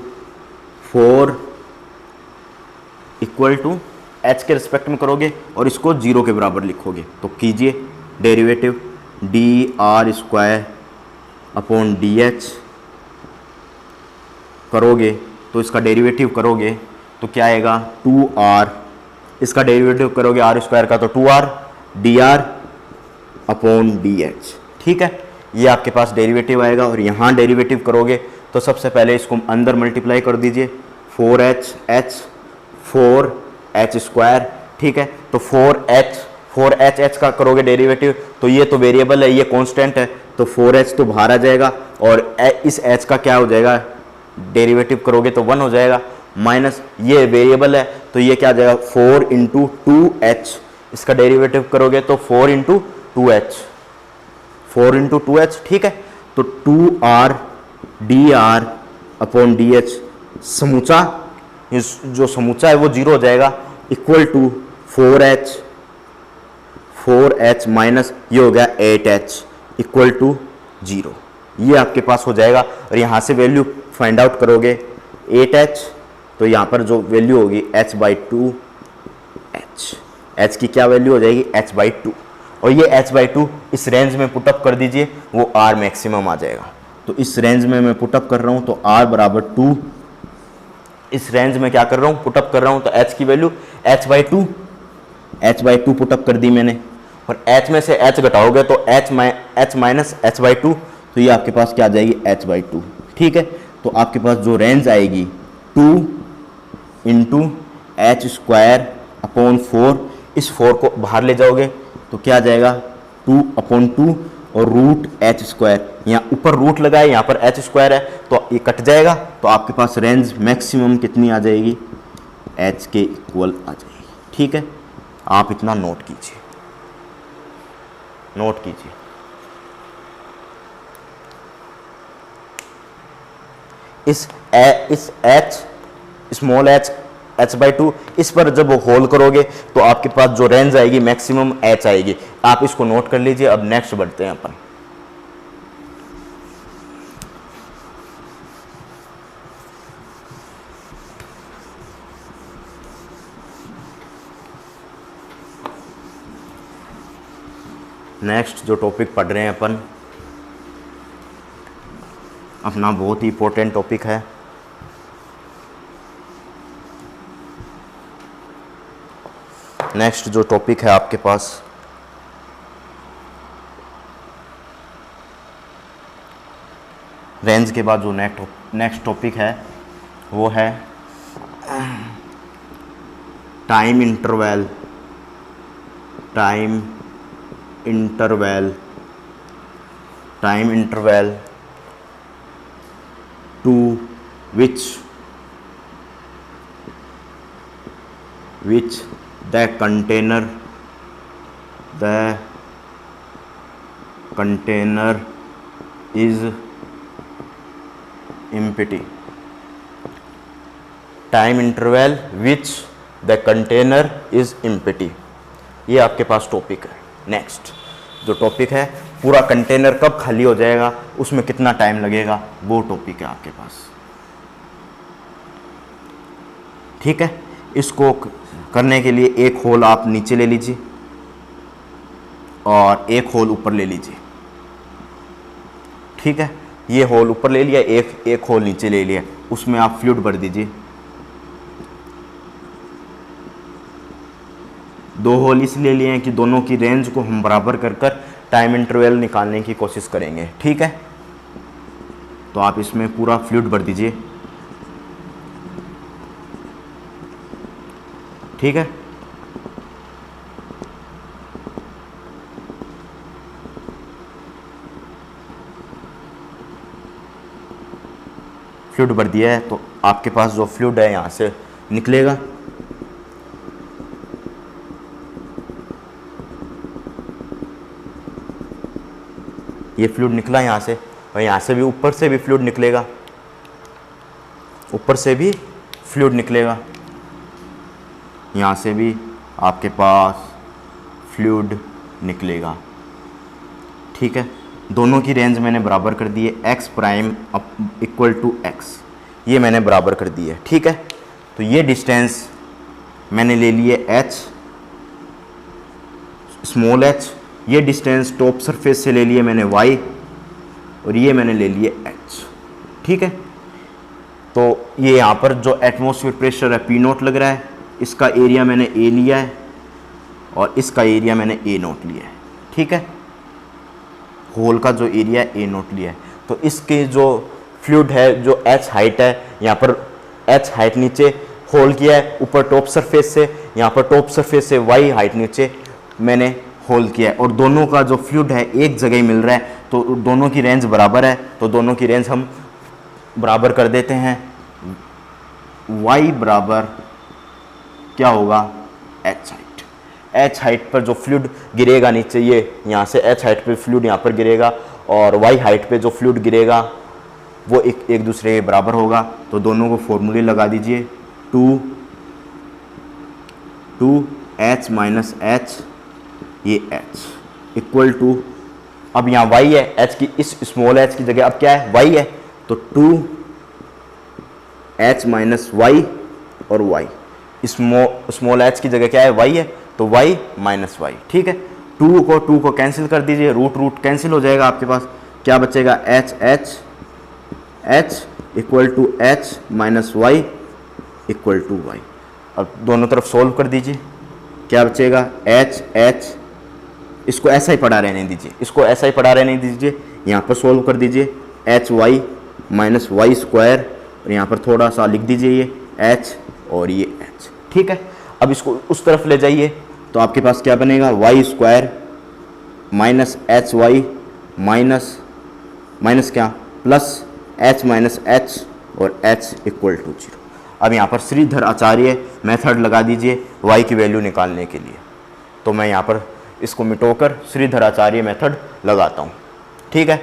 4 equal to h के रिस्पेक्ट में करोगे और इसको 0 के बराबर लिखोगे। तो कीजिए derivative, D R square upon d H करोगे तो इसका डेरिवेटिव करोगे तो क्या आएगा, 2r, इसका डेरिवेटिव करोगे r स्क्वायर का तो 2r D R upon d H, ठीक है। ये आपके पास डेरिवेटिव आएगा। और यहाँ डेरिवेटिव करोगे तो सबसे पहले इसको अंदर मल्टीप्लाई कर दीजिए, 4h स्क्वायर, ठीक है। तो 4h का करोगे डेरिवेटिव, तो ये तो वेरिएबल है, ये कांस्टेंट है, तो 4h तो बाहर आ जाएगा और इस h का क्या हो जाएगा, डेरिवेटिव करोगे तो 1 हो जाएगा, माइनस ये वेरिएबल है तो ये क्या आ जाएगा, 4 इंटू 2h, इसका डेरिवेटिव करोगे तो 4 इंटू 2h, ठीक है। तो 2r D R upon d H, समूचा जो समूचा है वो 0 हो जाएगा, इक्वल टू 4h माइनस ये हो गया 8h इक्वल टू 0। ये आपके पास हो जाएगा। और यहाँ से वैल्यू फाइंड आउट करोगे 8h, तो यहाँ पर जो वैल्यू होगी h/2, h की क्या वैल्यू हो जाएगी, h/2। और ये h/2 इस रेंज में पुटअप कर दीजिए, वो r मैक्सिमम आ जाएगा। तो इस रेंज में मैं पुटअप कर रहा हूँ, तो r बराबर 2 इस रेंज में क्या कर रहा हूँ, पुटअप कर रहा हूँ, तो h की value h by two put up कर दी मैंने, और h में से h घटाओगे तो h minus h by two, तो ये आपके पास क्या आ जाएगी, h बाई टू। ठीक है, तो आपके पास जो रेंज आएगी 2 इंटू एच स्क्वायर अपॉन 4, इस 4 को बाहर ले जाओगे तो क्या आ जाएगा 2/2 और रूट एच स्क्वायर, यहाँ ऊपर रूट लगा है, यहाँ पर एच स्क्वायर है तो ये कट जाएगा, तो आपके पास रेंज मैक्सिमम कितनी आ जाएगी, एच के इक्वल आ जाएगी। ठीक है, आप इतना नोट कीजिए, नोट कीजिए। इस h small h by two, इस पर जब होल करोगे तो आपके पास जो रेंज आएगी मैक्सिमम h आएगी। आप इसको नोट कर लीजिए। अब नेक्स्ट बढ़ते हैं अपन। नेक्स्ट जो टॉपिक पढ़ रहे हैं अपन, अपना बहुत ही इंपॉर्टेंट टॉपिक है। नेक्स्ट जो टॉपिक है आपके पास, रेंज के बाद जो नेक्स्ट टॉपिक है वो है time interval to which the container is empty. Time interval which the container is empty, ये आपके पास टॉपिक है। नेक्स्ट जो टॉपिक है, पूरा कंटेनर कब खाली हो जाएगा, उसमें कितना टाइम लगेगा, वो टॉपिक है आपके पास। ठीक है, इसको करने के लिए एक होल आप नीचे ले लीजिए और एक होल ऊपर ले लीजिए। ठीक है, ये होल ऊपर ले लिया, एक होल नीचे ले लिया, उसमें आप फ्लूइड भर दीजिए। 2 होल इसलिए लिए हैं कि दोनों की रेंज को हम बराबर कर टाइम इंटरवल निकालने की कोशिश करेंगे। ठीक है, तो आप इसमें पूरा फ्लूइड भर दीजिए। ठीक है, फ्लूइड भर दिया है, तो आपके पास जो फ्लूइड है यहाँ से निकलेगा। ये फ्लूइड निकला यहाँ से, और यहाँ से भी ऊपर से भी फ्लूइड निकलेगा, ऊपर से भी फ्लूइड निकलेगा, यहाँ से भी आपके पास फ्लूइड निकलेगा। ठीक है, दोनों की रेंज मैंने बराबर कर दी है, x prime equal to x, ये मैंने बराबर कर दी है। ठीक है, तो ये डिस्टेंस मैंने ले ली है h स्मॉल h, ये डिस्टेंस टॉप सरफेस से ले लिए मैंने y, और ये मैंने ले लिए h। ठीक है, तो ये यहाँ पर जो एटमॉस्फेयर प्रेशर है P0 लग रहा है, इसका एरिया मैंने A लिया है और इसका एरिया मैंने A0 लिया है। ठीक है, होल का जो एरिया है A0 लिया है, तो इसके जो फ्लूइड है, जो h हाइट है, यहाँ पर h हाइट नीचे होल किया है, ऊपर टॉप सरफेस से, यहाँ पर टॉप सरफेस से y हाइट नीचे मैंने होल किया है, और दोनों का जो फ्लूइड है एक जगह ही मिल रहा है, तो दोनों की रेंज बराबर है, तो दोनों की रेंज हम बराबर कर देते हैं। y बराबर क्या होगा, h हाइट पर जो फ्लूइड गिरेगा नीचे, ये यहाँ से h हाइट पे फ्लूइड यहाँ पर गिरेगा, और y हाइट पे जो फ्लूइड गिरेगा वो एक दूसरे के बराबर होगा। तो दोनों को फॉर्मूले लगा दीजिए, 2h माइनस h, ये h इक्वल टू, अब यहाँ y है, h की इस स्मॉल h की जगह अब क्या है, y है, तो 2h माइनस y, और y स्मॉल h की जगह क्या है, y है, तो y माइनस y। ठीक है, 2 को कैंसिल कर दीजिए, रूट कैंसिल हो जाएगा, आपके पास क्या बचेगा, h equal to h minus y, equal to y. अब दोनों तरफ सोल्व कर दीजिए, क्या बचेगा एच एच, इसको ऐसा ही पड़ा रहने दीजिए, इसको ऐसा ही पड़ा रहने दीजिए, यहाँ पर सोल्व कर दीजिए h y minus y square, और यहाँ पर थोड़ा सा लिख दीजिए ये एच और ये एच, ठीक है। अब इसको उस तरफ ले जाइए तो आपके पास क्या बनेगा y square minus h y minus minus क्या प्लस एच माइनस एच और एच इक्वल टू 0। अब यहाँ पर श्रीधर आचार्य मेथड लगा दीजिए y की वैल्यू निकालने के लिए। तो मैं यहाँ पर इसको मिटोकर श्रीधर आचार्य मेथड लगाता हूँ, ठीक है।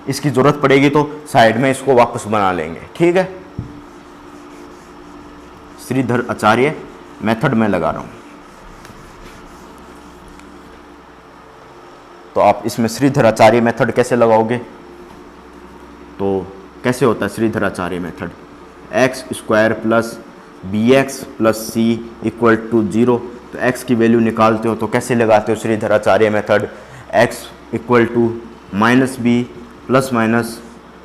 इसकी ज़रूरत पड़ेगी तो साइड में इसको वापस बना लेंगे, ठीक है। श्रीधर आचार्य मेथड में लगा रहा हूँ, तो आप इसमें श्रीधर आचार्य मेथड कैसे लगाओगे, तो कैसे होता है Shridhar Acharya method, x square plus b x plus c equal to 0। तो x की वैल्यू निकालते हो तो कैसे लगाते हो Shridhar Acharya method, x equal to minus b plus minus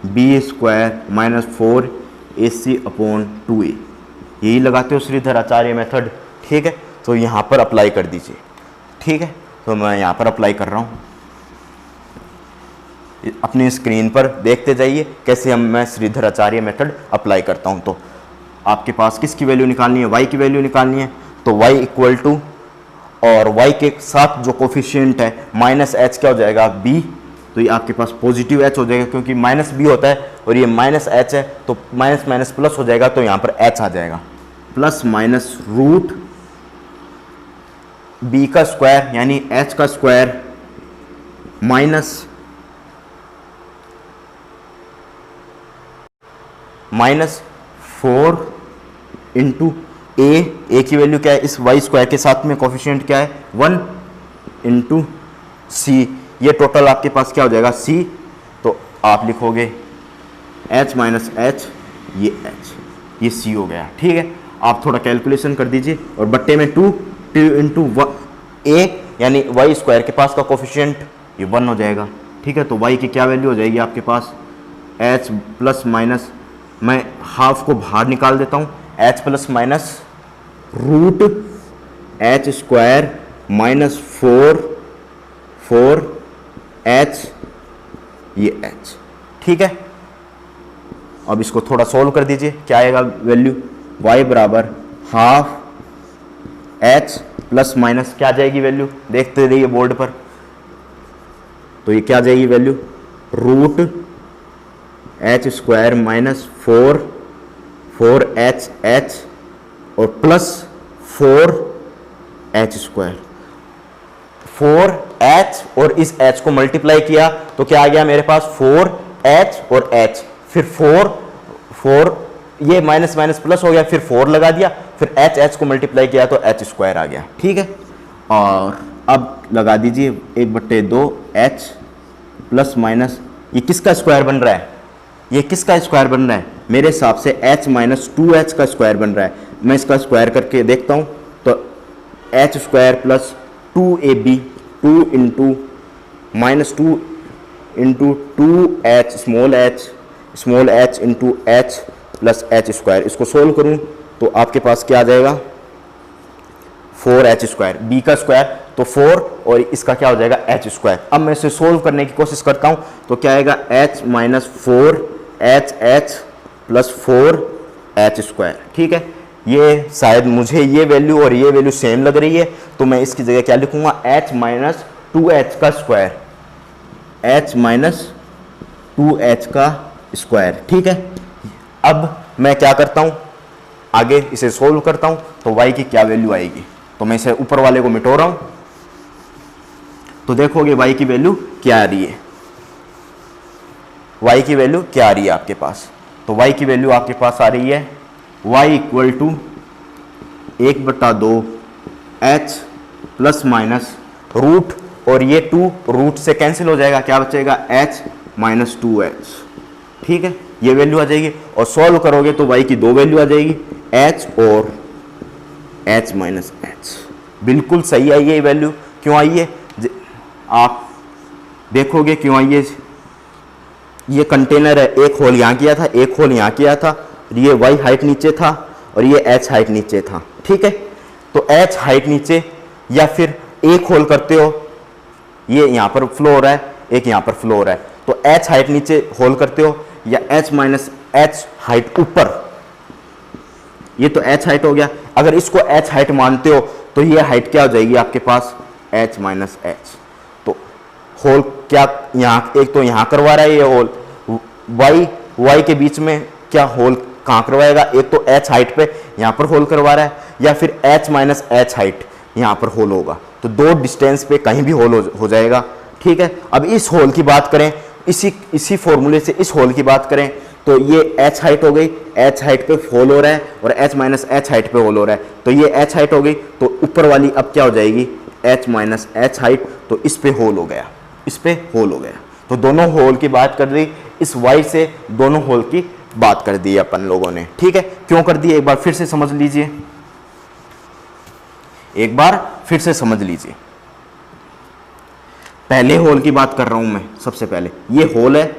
b square minus 4ac upon 2a, यही लगाते हो श्रीधर आचार्य मेथड, ठीक है। तो यहाँ पर अप्लाई कर दीजिए, ठीक है। तो मैं यहाँ पर अप्लाई कर रहा हूँ, अपनी स्क्रीन पर देखते जाइए कैसे मैं श्रीधर आचार्य मेथड अप्लाई करता हूँ। तो आपके पास किसकी वैल्यू निकालनी है, y की वैल्यू निकालनी है, तो y इक्वल टू और y के साथ जो कोफिशिएंट है माइनस एच क्या हो जाएगा b, तो ये आपके पास पॉजिटिव h हो जाएगा क्योंकि माइनस b होता है और ये माइनस h है, तो माइनस माइनस प्लस हो जाएगा, तो यहाँ पर h आ जाएगा प्लस माइनस रूट b का स्क्वायर यानी h का स्क्वायर माइनस 4 इंटू ए की वैल्यू क्या है, इस वाई स्क्वायर के साथ में कोफिशिएंट क्या है 1 इंटू सी, ये टोटल आपके पास क्या हो जाएगा सी, तो आप लिखोगे एच माइनस एच, ये एच, ये सी हो गया, ठीक है। आप थोड़ा कैलकुलेशन कर दीजिए और बट्टे में 2 इंटू ए यानी वाई स्क्वायर के पास का कोफिशिएंट ये 1 हो जाएगा, ठीक है। तो वाई की क्या वैल्यू हो जाएगी आपके पास एच प्लस माइनस, मैं हाफ को बाहर निकाल देता हूँ, h plus minus root h square minus 4 h, ये एच, ठीक है। अब इसको थोड़ा सोल्व कर दीजिए, क्या आएगा वैल्यू y बराबर हाफ एच प्लस माइनस क्या आ जाएगी वैल्यू, देखते रहिए बोर्ड पर, तो ये क्या आ जाएगी value root h square minus 4 h h और प्लस 4 एच स्क्वायर, 4 एच और इस एच को मल्टीप्लाई किया तो क्या आ गया मेरे पास 4 एच और एच, फिर 4 ये माइनस माइनस प्लस हो गया, फिर 4 लगा दिया, फिर एच को मल्टीप्लाई किया तो एच स्क्वायर आ गया, ठीक है। और अब लगा दीजिए 1/2 एच प्लस माइनस, ये किसका स्क्वायर बन रहा है, ये किसका स्क्वायर बन रहा है, मेरे हिसाब से h माइनस 2h का स्क्वायर बन रहा है। मैं इसका स्क्वायर करके देखता हूँ तो h square plus 2ab 2 into minus 2 into 2h small h into h plus h square, इसको सोल्व करूँ तो आपके पास क्या आ जाएगा 4h स्क्वायर, b का स्क्वायर तो 4 और इसका क्या हो जाएगा h स्क्वायर। अब मैं इसे सोल्व करने की कोशिश करता हूँ तो क्या आएगा h minus 4h plus 4h square, ठीक है। ये शायद मुझे ये वैल्यू और ये वैल्यू सेम लग रही है तो मैं इसकी जगह क्या लिखूंगा h माइनस 2h का स्क्वायर, h माइनस 2h का स्क्वायर, ठीक है। अब मैं क्या करता हूँ आगे इसे सोल्व करता हूँ तो y की क्या वैल्यू आएगी, तो मैं इसे ऊपर वाले को मिटो रहा हूँ तो देखोगे y की वैल्यू क्या आ रही है, y की वैल्यू क्या आ रही है आपके पास, तो y की वैल्यू आपके पास आ रही है y equal to 1/2 h plus minus root और ये 2 रूट से कैंसिल हो जाएगा, क्या बचेगा h माइनस 2h, ठीक है। ये वैल्यू आ जाएगी और सॉल्व करोगे तो y की 2 वैल्यू आ जाएगी h और h माइनस h, बिल्कुल सही आई है ये वैल्यू। क्यों आई है आप देखोगे क्यों आई है, ये कंटेनर है, एक होल यहाँ किया था, एक होल यहाँ किया था, ये y हाइट नीचे था और ये h हाइट नीचे था, ठीक है। तो h हाइट नीचे, या फिर एक होल करते हो, ये यहाँ पर फ्लो हो रहा है, एक यहाँ पर फ्लो हो रहा है, तो h हाइट नीचे होल करते हो, या h माइनस h हाइट ऊपर, ये तो h हाइट हो गया। अगर इसको h हाइट मानते हो तो ये हाइट क्या हो जाएगी आपके पास, h माइनस h। तो होल क्या यहाँ, एक तो यहाँ करवा रहा है ये होल, y के बीच में क्या होल कहाँ करवाएगा, एक तो h हाइट पे यहाँ पर होल करवा रहा है, या फिर h माइनस h हाइट यहाँ पर होल होगा। तो दो डिस्टेंस पे कहीं भी होल हो जाएगा, ठीक है। अब इस होल की बात करें, इसी फॉर्मूले से इस होल की बात करें, तो ये h हाइट हो गई, h हाइट पे होल हो रहा है, और h माइनस h हाइट पे होल हो रहा है, तो ये h हाइट हो गई, तो ऊपर वाली अब क्या हो जाएगी, h माइनस h हाइट, तो इस पे होल हो गया, इस पे होल हो गया। तो दोनों होल की बात कर दी, इस y से दोनों होल की बात कर दी अपन लोगों ने, ठीक है। क्यों कर दी, एक बार फिर से समझ लीजिए, एक बार फिर से समझ लीजिए। पहले होल की बात कर रहा हूं मैं, सबसे पहले ये होल है,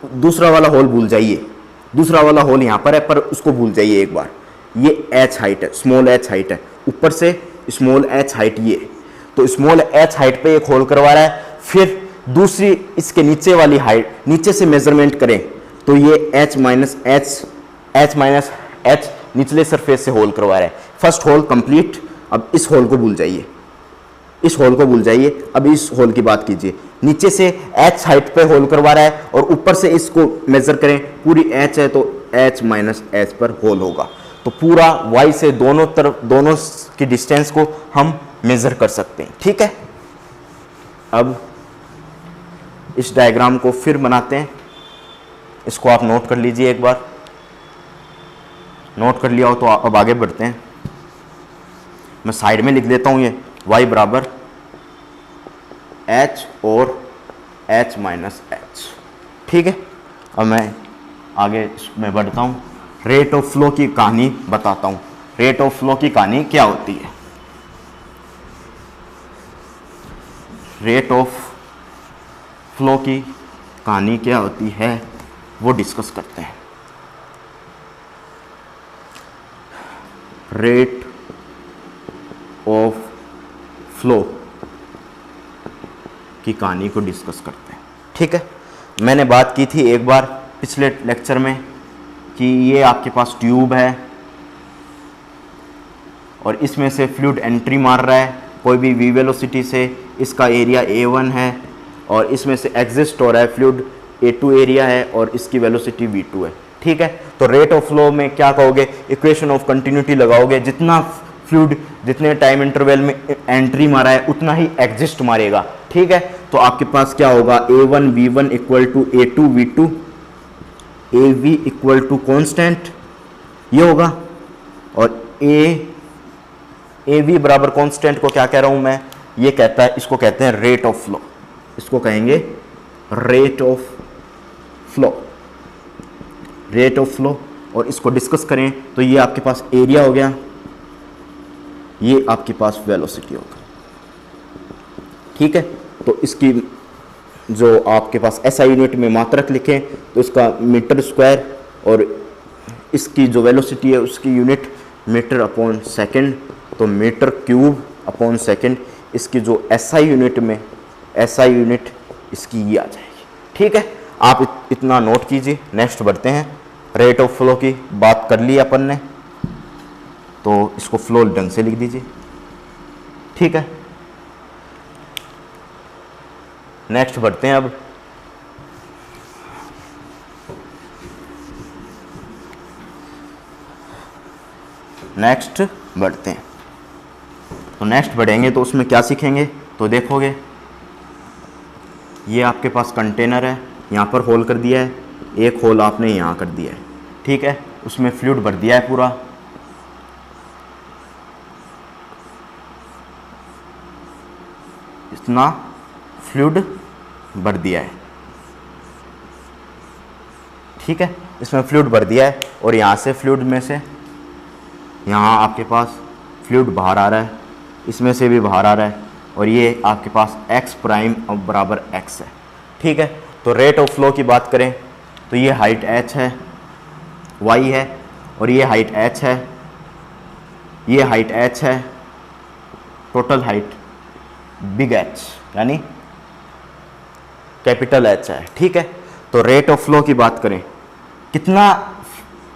दूसरा वाला होल भूल जाइए, दूसरा वाला होल यहां पर है पर उसको भूल जाइए एक बार। ये h हाइट है, स्मॉल h हाइट है, ऊपर से स्मॉल h हाइट, ये तो स्मॉल h हाइट पे एक होल करवा रहा है। फिर दूसरी इसके नीचे वाली हाइट, नीचे से मेजरमेंट करें तो ये h माइनस h निचले सरफेस से होल करवा रहा है। First hole complete. अब इस होल को भूल जाइए, इस होल को भूल जाइए, अब इस होल की बात कीजिए। नीचे से h हाइट पे होल करवा रहा है और ऊपर से इसको मेजर करें, पूरी h है तो h माइनस h पर होल होगा। तो पूरा y से दोनों तरफ, दोनों की डिस्टेंस को हम मेजर कर सकते हैं, ठीक है। अब इस डायग्राम को फिर बनाते हैं, इसको आप नोट कर लीजिए एक बार, नोट कर लिया हो तो अब आगे बढ़ते हैं। मैं साइड में लिख देता हूं, ये y बराबर h और h माइनस h, ठीक है। अब मैं आगे इसमें बढ़ता हूं, रेट ऑफ फ्लो की कहानी बताता हूं। रेट ऑफ फ्लो की कहानी क्या होती है, रेट ऑफ फ्लो की कहानी क्या होती है वो डिस्कस करते हैं। रेट ऑफ फ्लो की कहानी को डिस्कस करते हैं, ठीक है। मैंने बात की थी एक बार पिछले लेक्चर में कि ये आपके पास ट्यूब है और इसमें से फ्लूइड एंट्री मार रहा है कोई भी v वेलोसिटी से, इसका एरिया a1 है, और इसमें से एग्जिस्ट हो रहा है फ्लूइड a2 एरिया है और इसकी वेलोसिटी v2 है, ठीक है। तो रेट ऑफ फ्लो में क्या कहोगे, इक्वेशन ऑफ कंटिन्यूटी लगाओगे, जितना फ्लूइड जितने टाइम इंटरवल में एंट्री मारा है उतना ही एग्जिस्ट मारेगा, ठीक है। तो आपके पास क्या होगा, a1 v1 equal to a2 v2, av equal to constant ये होगा, और av बराबर कॉन्स्टेंट को क्या कह रहा हूं मैं, ये कहता है, इसको कहते हैं रेट ऑफ फ्लो, इसको कहेंगे rate of flow, rate of flow. और इसको डिस्कस करें तो ये आपके पास एरिया हो गया, ये आपके पास वेलोसिटी होगा, ठीक है। तो इसकी जो आपके पास SI यूनिट में मात्रक लिखें तो इसका मीटर स्क्वायर, और इसकी जो वेलोसिटी है उसकी यूनिट मीटर अपॉन सेकंड, तो मीटर क्यूब अपॉन सेकंड। इसकी जो SI यूनिट में SI यूनिट इसकी ये आ जाएगी, ठीक है। आप इतना नोट कीजिए। नेक्स्ट बढ़ते हैं, रेट ऑफ फ्लो की बात कर ली अपन ने, तो इसको फ्लो ढंग से लिख दीजिए, ठीक है। नेक्स्ट बढ़ते हैं, अब नेक्स्ट बढ़ते हैं। तो नेक्स्ट बढ़ेंगे तो उसमें क्या सीखेंगे, तो देखोगे ये आपके पास कंटेनर है, यहाँ पर होल कर दिया है, एक होल आपने यहाँ कर दिया है, ठीक है। उसमें फ्लूइड भर दिया है पूरा, इतना फ्लूइड भर दिया है, ठीक है। इसमें फ्लूइड भर दिया है और यहाँ से फ्लूइड में से यहाँ आपके पास फ्लूइड बाहर आ रहा है, इसमें से भी बाहर आ रहा है, और ये आपके पास x प्राइम बराबर x है, ठीक है। तो रेट ऑफ फ्लो की बात करें तो ये हाइट h है, y है, और ये हाइट h है, ये हाइट h है, टोटल हाइट बिग H यानी कैपिटल H है, ठीक है। तो रेट ऑफ फ्लो की बात करें, कितना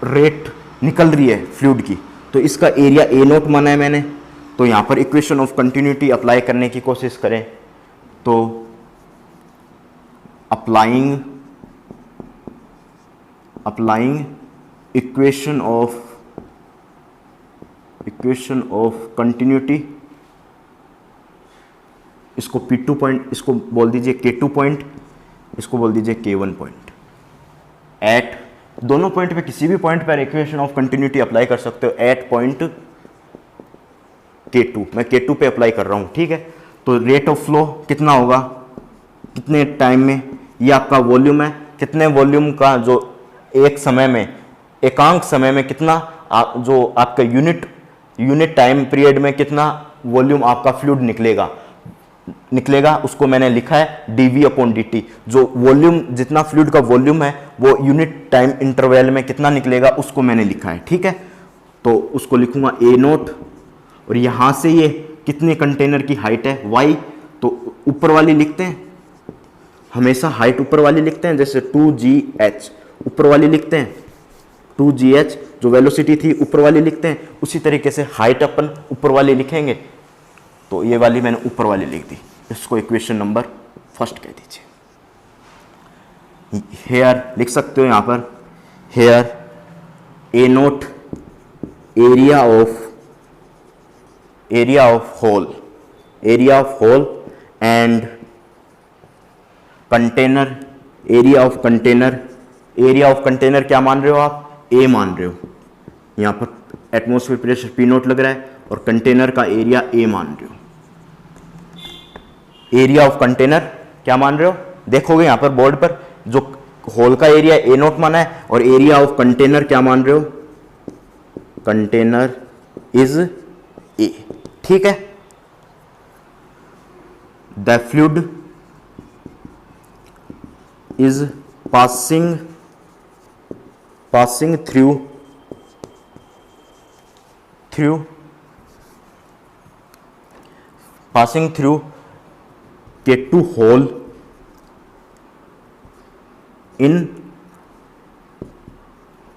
रेट निकल रही है फ्लूइड की, तो इसका एरिया ए नोट माना है मैंने। तो यहाँ पर इक्वेशन ऑफ कंटिन्यूटी अप्लाई करने की कोशिश करें, तो अप्लाइंग इक्वेशन ऑफ कंटिन्यूटी, इसको P2 पॉइंट, इसको बोल दीजिए K2 पॉइंट, इसको बोल दीजिए K1 पॉइंट। एट दोनों पॉइंट पे किसी भी पॉइंट पर इक्वेशन ऑफ कंटिन्यूटी अप्लाई कर सकते हो। एट पॉइंट K2, मैं K2 पे अप्लाई कर रहा हूं, ठीक है। तो रेट ऑफ फ्लो कितना होगा, कितने टाइम में, ये आपका वॉल्यूम है, कितने वॉल्यूम का जो एक समय में, एकांक समय में कितना जो आपका यूनिट टाइम पीरियड में कितना वॉल्यूम आपका फ्लूइड निकलेगा, उसको मैंने लिखा है dV/dt। जो वॉल्यूम, जितना फ्लूइड का वॉल्यूम है वो यूनिट टाइम इंटरवल में कितना निकलेगा उसको मैंने लिखा है, ठीक है। तो उसको लिखूंगा A नोट, और यहां से ये कितने कंटेनर की हाइट है y, तो ऊपर वाली लिखते हैं, हमेशा हाइट ऊपर वाली लिखते हैं, जैसे 2gh ऊपर वाली लिखते हैं, 2gh जो वेलोसिटी थी ऊपर वाली लिखते हैं, उसी तरीके से हाइट अपन ऊपर वाली लिखेंगे। तो ये वाली मैंने ऊपर वाली लिख दी, इसको इक्वेशन नंबर फर्स्ट कह दीजिए। हेयर लिख सकते हो यहाँ पर, here a not area of hole and container, area of container क्या मान रहे हो आप, ए मान रहे हो। यहाँ पर एटमॉस्फेयर प्रेशर P नोट लग रहा है और कंटेनर का एरिया ए मान रहे हो। एरिया ऑफ कंटेनर क्या मान रहे हो, देखोगे यहाँ पर बोर्ड पर, जो होल का एरिया ए नोट माना है और एरिया ऑफ कंटेनर क्या मान रहे हो, कंटेनर इज ए, ठीक है। The fluid is passing through K2 hole in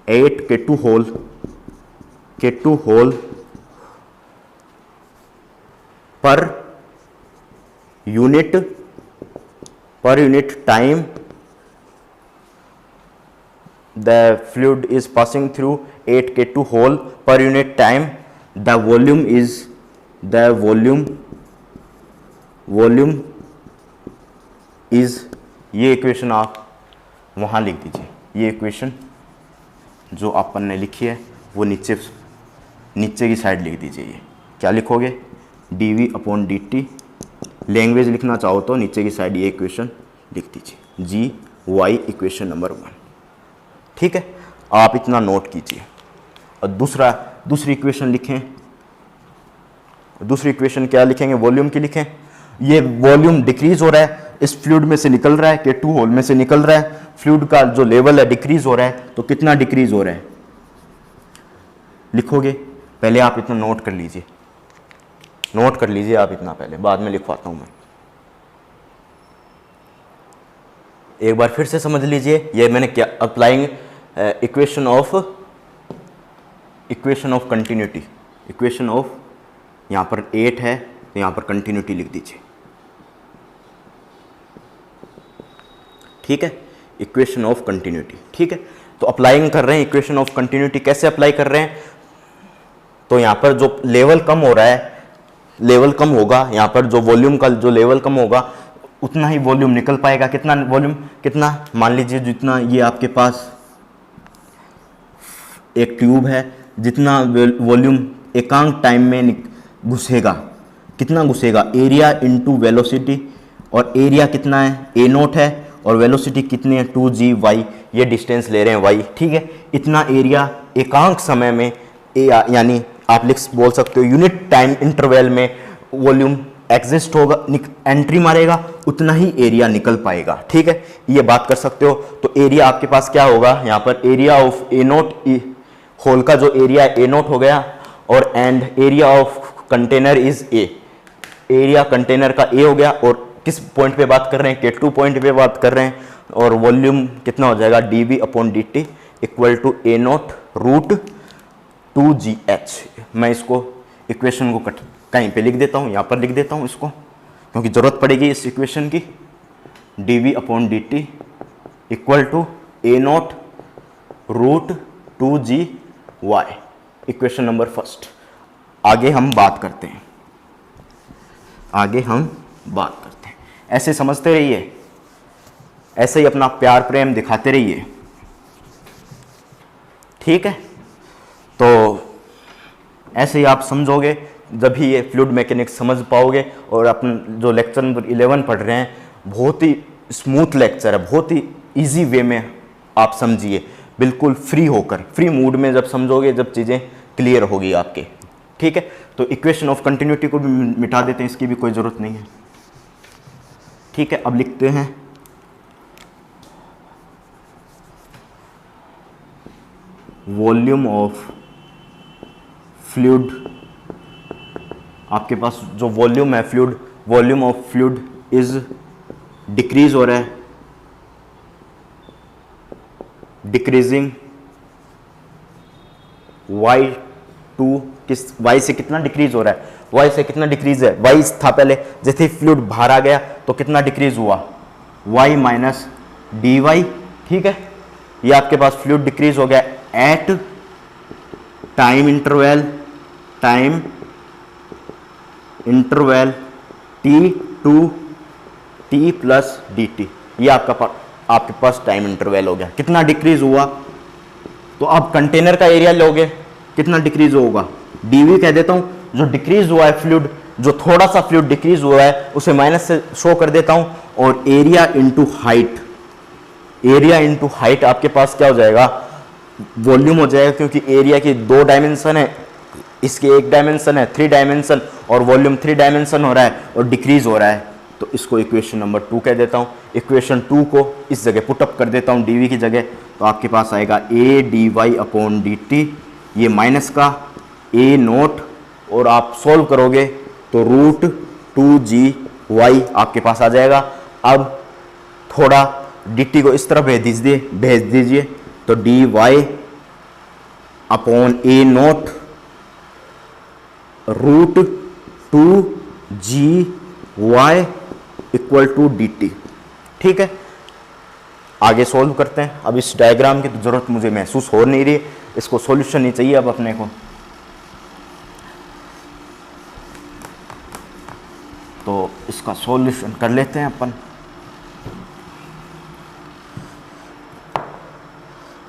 8 K2 hole per unit time. The fluid is passing through 8 K2 hole per unit time. The volume is, ये equation आप वहाँ लिख दीजिए। ये इक्वेशन जो अपन ने लिखी है वो नीचे की साइड लिख दीजिए। ये क्या लिखोगे, dV/dt। लैंग्वेज लिखना चाहो तो नीचे की साइड ये इक्वेशन लिख दीजिए, GY इक्वेशन नंबर 1, ठीक है। आप इतना नोट कीजिए। और दूसरी इक्वेशन लिखें। दूसरी इक्वेशन क्या लिखेंगे, वॉल्यूम की लिखें। ये वॉल्यूम डिक्रीज हो रहा है, इस फ्लूइड में से निकल रहा है, K2 होल में से निकल रहा है, फ्लूइड का जो लेवल है डिक्रीज हो रहा है। तो कितना डिक्रीज हो रहा है लिखोगे, पहले आप इतना नोट कर लीजिए, आप इतना पहले, बाद में लिखवाता हूं मैं। एक बार फिर से समझ लीजिए, ये मैंने क्या, applying equation of continuity, equation of, यहाँ पर 8 है तो यहाँ पर कंटिन्यूटी लिख दीजिए, ठीक है। इक्वेशन ऑफ कंटिन्यूटी, ठीक है। तो अप्लाइंग कर रहे हैं इक्वेशन ऑफ कंटिन्यूटी। कैसे अप्लाई कर रहे हैं, तो यहाँ पर जो लेवल कम हो रहा है, लेवल कम होगा, यहाँ पर जो वॉल्यूम का जो लेवल कम होगा उतना ही वॉल्यूम निकल पाएगा। कितना वॉल्यूम, कितना, मान लीजिए जितना ये आपके पास एक ट्यूब है, जितना वॉल्यूम एकांक टाइम में घुसेगा, कितना घुसेगा, एरिया इनटू वेलोसिटी, और एरिया कितना है, ए नोट है, और वेलोसिटी कितनी है, 2g/y, ये डिस्टेंस ले रहे हैं y, ठीक है। इतना एरिया एकांक समय में, यानी आप बोल सकते हो यूनिट टाइम इंटरवल में वॉल्यूम एग्जिस्ट होगा, एंट्री मारेगा, उतना ही एरिया निकल पाएगा, ठीक है। ये बात कर सकते हो। तो एरिया आपके पास क्या होगा, यहाँ पर area of a not, hole का जो एरिया ए नोट हो गया, और and area of container is a, area container का ए हो गया। और किस पॉइंट पे बात कर रहे हैं, K2 पॉइंट पे बात कर रहे हैं। और वॉल्यूम कितना हो जाएगा, dV/dt equal to A not root 2GH। मैं इसको इक्वेशन को कहीं पे लिख देता हूँ, यहाँ पर लिख देता हूँ इसको, क्योंकि ज़रूरत पड़ेगी इस इक्वेशन की। dV/dt equal to A not root 2GY, equation number first. आगे हम बात करते हैं, ऐसे समझते रहिए, ऐसे ही अपना प्यार प्रेम दिखाते रहिए, ठीक है। तो ऐसे ही आप समझोगे, जब ही ये फ्लूइड मैकेनिक्स समझ पाओगे। और अपन जो लेक्चर नंबर 11 पढ़ रहे हैं, बहुत ही स्मूथ लेक्चर है, बहुत ही इजी वे में आप समझिए, बिल्कुल फ्री होकर, फ्री मूड में जब समझोगे, जब चीज़ें क्लियर होगी आपके, ठीक है। तो इक्वेशन ऑफ कंटिन्यूटी को भी मिटा देते हैं, इसकी भी कोई ज़रूरत नहीं है, ठीक है। अब लिखते हैं वॉल्यूम ऑफ फ्लूइड, आपके पास जो वॉल्यूम है fluid, volume of fluid is decrease हो रहा है, डिक्रीजिंग y2, किस y से कितना डिक्रीज हो रहा है, y से कितना डिक्रीज है, y था पहले, जैसे फ्लूइड बाहर आ गया तो कितना डिक्रीज हुआ, y माइनस dy, ठीक है। ये आपके पास फ्लूइड डिक्रीज हो गया at time interval t to t plus dt, ये आपके पास टाइम इंटरवल हो गया। कितना डिक्रीज हुआ, तो आप कंटेनर का एरिया लोगे, कितना डिक्रीज होगा, dv कह देता हूं। जो डिक्रीज हुआ है फ्लूइड, जो थोड़ा सा फ्लूइड डिक्रीज हुआ है, उसे माइनस से शो कर देता हूं। और area into height, area into height आपके पास क्या हो जाएगा, वॉल्यूम हो जाएगा, क्योंकि एरिया की 2 डायमेंशन है, इसके 1 डायमेंशन है, 3 डायमेंशन, और वॉल्यूम 3 डायमेंशन हो रहा है और डिक्रीज हो रहा है। तो इसको इक्वेशन नंबर 2 कह देता हूँ। इक्वेशन 2 को इस जगह पुटअप कर देता हूँ dv की जगह, तो आपके पास आएगा a dy/dt, ये माइनस का a नोट, और आप सॉल्व करोगे तो रूट 2GY आपके पास आ जाएगा। अब थोड़ा dt को इस तरह भेज दीजिए, तो dy/a not root 2GY equal to dt, ठीक है। आगे सॉल्व करते हैं। अब इस डायग्राम की तो जरूरत मुझे महसूस हो नहीं रही, इसको सॉल्यूशन ही चाहिए अब अपने को। तो इसका सॉल्यूशन कर लेते हैं अपन।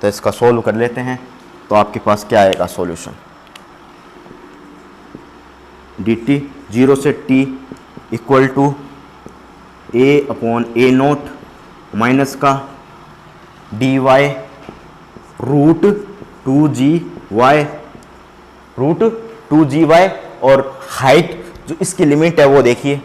तो इसका सॉल्व कर लेते हैं। तो आपके पास क्या आएगा सॉल्यूशन, dt 0 से t equal to a/a not minus का dy रूट 2GY, और हाइट जो इसकी लिमिट है वो देखिए,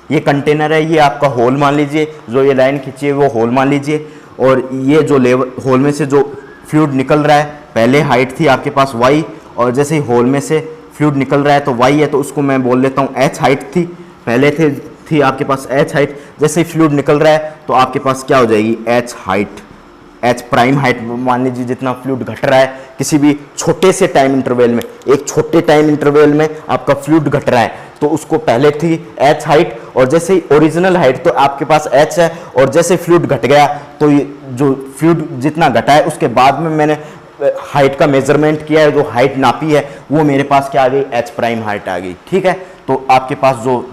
ये कंटेनर है, ये आपका होल मान लीजिए, जो ये लाइन खींची है वो होल मान लीजिए, और ये जो लेवल होल में से जो फ्लूइड निकल रहा है, पहले हाइट थी आपके पास y, और जैसे ही होल में से फ्लूइड निकल रहा है तो y है, तो उसको मैं बोल लेता हूँ h हाइट थी, पहले थी आपके पास h हाइट, जैसे ही फ्लूइड निकल रहा है तो आपके पास क्या हो जाएगी h height, h prime height मान लीजिए। जितना फ्लूइड घट रहा है किसी भी छोटे से टाइम इंटरवल में, एक छोटे टाइम इंटरवल में आपका फ्लूइड घट रहा है, तो उसको पहले थी h हाइट, और जैसे ही ओरिजिनल हाइट तो आपके पास h है, और जैसे फ्लूइड घट गया तो ये जो फ्लूइड जितना घटा है उसके बाद में मैंने हाइट का मेजरमेंट किया है, जो हाइट नापी है वो मेरे पास क्या आ गई, h प्राइम हाइट आ गई, ठीक है। तो आपके पास जो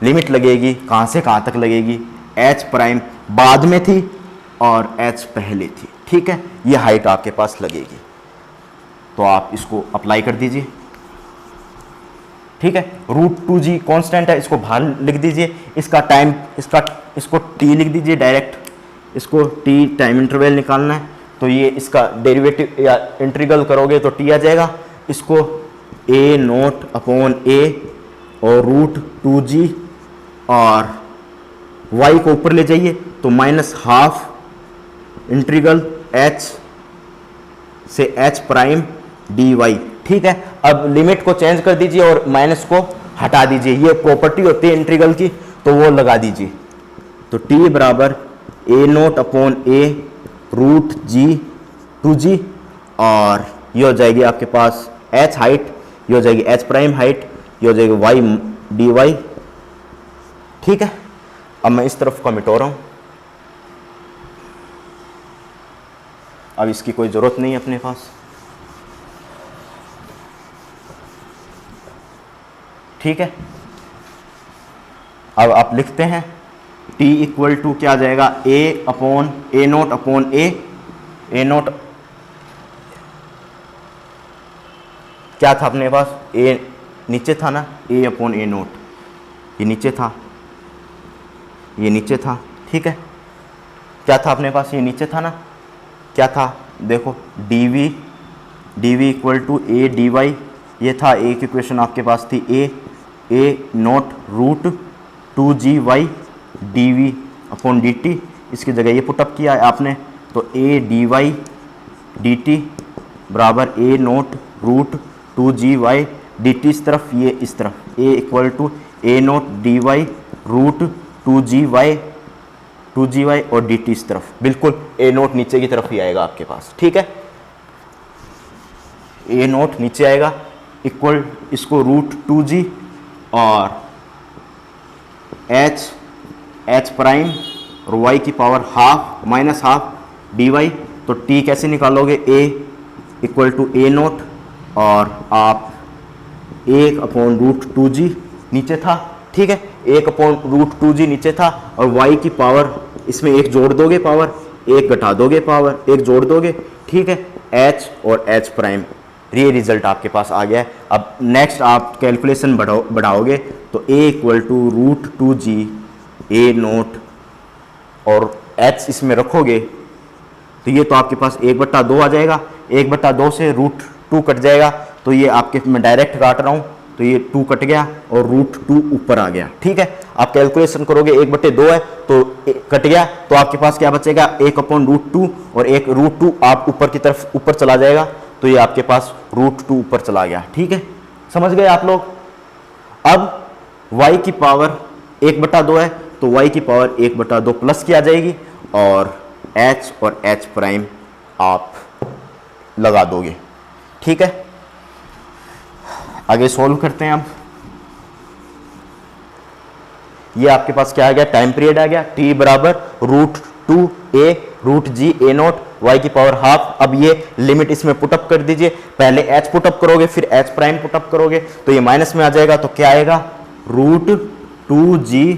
लिमिट लगेगी कहाँ से कहाँ तक लगेगी, h प्राइम बाद में थी और h पहले थी, ठीक है, ये हाइट आपके पास लगेगी। तो आप इसको अप्लाई कर दीजिए, ठीक है। रूट 2G कांस्टेंट है, इसको बाहर लिख दीजिए, इसका टाइम इसको t लिख दीजिए डायरेक्ट, इसको t टाइम इंटरवल निकालना है, तो ये इसका डेरिवेटिव या इंटीग्रल करोगे तो t आ जाएगा। इसको a नोट अपॉन a और रूट 2G, और y को ऊपर ले जाइए तो माइनस हाफ इंटीग्रल h से h प्राइम डी वाई। ठीक है, अब लिमिट को चेंज कर दीजिए और माइनस को हटा दीजिए, ये प्रॉपर्टी होती है इंटीग्रल की, तो वो लगा दीजिए। तो टी बराबर a naught upon a root two g जी, और ये हो जाएगी आपके पास एच हाइट, ये हो जाएगी एच प्राइम हाइट, ये हो जाएगी वाई डी वाई। ठीक है, अब मैं इस तरफ का मिटो रहा हूं, अब इसकी कोई जरूरत नहीं है अपने पास। ठीक है, अब आप लिखते हैं t इक्वल टू क्या आ जाएगा, ए upon a naught upon a note क्या था अपने पास, ए नीचे था ना, ए अपॉन ए नोट, ये नीचे था, ये नीचे था। ठीक है, क्या था अपने पास, ये नीचे था ना, क्या था देखो, d v equal to a d y, ये था ए की इक्वेशन आपके पास थी, a note root two g y d v upon d t, इसकी जगह ये पुटअप किया है आपने, तो a d y d t बराबर a note root two g y d t, इस तरफ ये इस तरफ, a equal to a naught d y root two g y और डी टी इस तरफ, बिल्कुल ए नोट नीचे की तरफ ही आएगा आपके पास। ठीक है, ए नोट नीचे आएगा इक्वल इसको रूट टू जी और एच प्राइम और वाई की power half minus half d y, तो टी कैसे निकालोगे, a equal to a not और आप एक अपॉन रूट टू जी नीचे था। ठीक है, एक अपॉन रूट टू जी नीचे था, और वाई की पावर इसमें एक जोड़ दोगे पावर, एक घटा दोगे पावर, एक जोड़ दोगे। ठीक है, एच और एच प्राइम, ये रिजल्ट आपके पास आ गया है। अब नेक्स्ट आप कैलकुलेशन बढ़ाओगे तो a equal to root two g a not और h इसमें रखोगे तो ये तो आपके पास 1/2 आ जाएगा, 1/2 से रूट 2 कट जाएगा, तो ये आपके मैं डायरेक्ट काट रहा हूँ, तो ये 2 कट गया और रूट 2 ऊपर आ गया। ठीक है, आप कैलकुलेशन करोगे 1/2 है तो कट गया, तो आपके पास क्या बचेगा, 1/√2 और एक रूट 2 आप ऊपर की तरफ ऊपर चला जाएगा, तो ये आपके पास रूट 2 ऊपर चला गया। ठीक है, समझ गए आप लोग। अब y की पावर 1/2 है तो y की पावर 1/2 प्लस की आ जाएगी और h प्राइम आप लगा दोगे। ठीक है, आगे सोल्व करते हैं। अब ये आपके पास क्या आ गया, टाइम पीरियड आ गया, t बराबर root 2a root ji a note y की पावर हाफ। अब ये लिमिट इसमें पुटअप कर दीजिए, पहले h पुटअप करोगे फिर h प्राइम पुटअप करोगे, तो ये माइनस में आ जाएगा, तो क्या आएगा, रूट 2g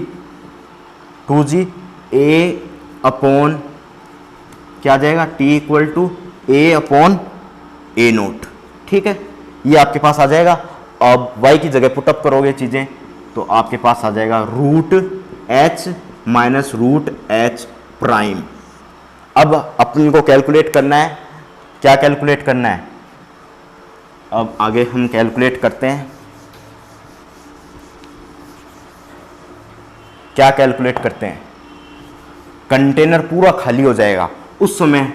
a अपॉन क्या आ जाएगा, t equal to a upon a not. ठीक है, ये आपके पास आ जाएगा। अब y की जगह पुटअप करोगे चीजें तो आपके पास आ जाएगा root h minus root h prime. अब अपन को कैलकुलेट करना है, क्या कैलकुलेट करना है, अब आगे हम कैलकुलेट करते हैं। क्या कैलकुलेट करते हैं, कंटेनर पूरा खाली हो जाएगा उस समय,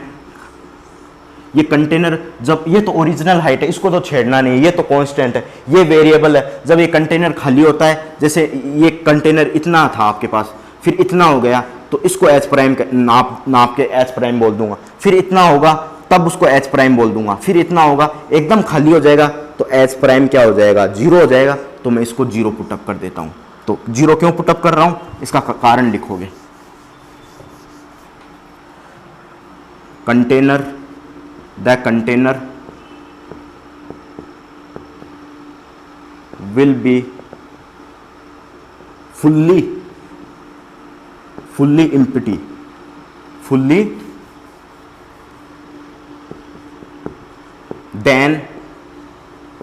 ये कंटेनर जब, ये तो ओरिजिनल हाइट है, इसको तो छेड़ना नहीं, ये तो कांस्टेंट है, ये वेरिएबल है। जब ये कंटेनर खाली होता है, जैसे ये कंटेनर इतना था आपके पास, फिर इतना हो गया तो इसको एच प्राइम नाप के एच प्राइम बोल दूंगा, फिर इतना होगा तब उसको एच प्राइम बोल दूंगा, फिर इतना होगा, एकदम खाली हो जाएगा तो एच प्राइम क्या हो जाएगा, 0 हो जाएगा, तो मैं इसको 0 पुटअप कर देता हूं। तो 0 क्यों पुटअप कर रहा हूं, इसका कारण लिखोगे, container the container will be fully empty, then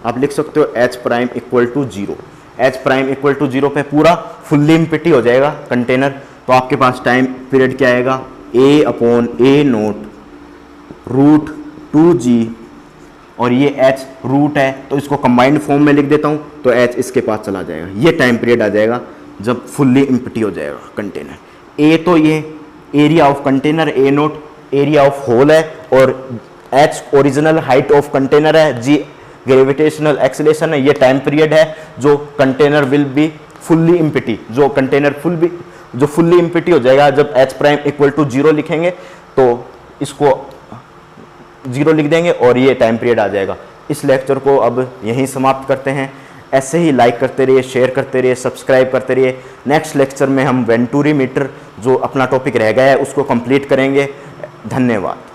आप लिख सकते हो h prime equal to 0, h prime equal to 0 पे पूरा फुल्ली एम्प्टी हो जाएगा कंटेनर, तो आपके पास टाइम पीरियड क्या आएगा, a upon a note root 2g और ये h रूट है तो इसको कंबाइंड फॉर्म में लिख देता हूँ, तो h इसके पास चला जाएगा, ये टाइम पीरियड आ जाएगा जब फुल्ली एम्प्टी हो जाएगा कंटेनर। a तो ये area of container, a not area of hole है, और h original height of container है, जी ग्रेविटेशनल एक्सेलेरेशन है, ये टाइम पीरियड है जो container will be fully empty, जो कंटेनर फुल्ली इम्पिटी हो जाएगा जब एच प्राइम इक्वल टू 0 लिखेंगे तो इसको 0 लिख देंगे और ये टाइम पीरियड आ जाएगा। इस लेक्चर को अब यहीं समाप्त करते हैं। ऐसे ही लाइक करते रहिए, शेयर करते रहिए, सब्सक्राइब करते रहिए। नेक्स्ट लेक्चर में हम वेंटूरी मीटर जो अपना टॉपिक रह गया है उसको कंप्लीट करेंगे। धन्यवाद।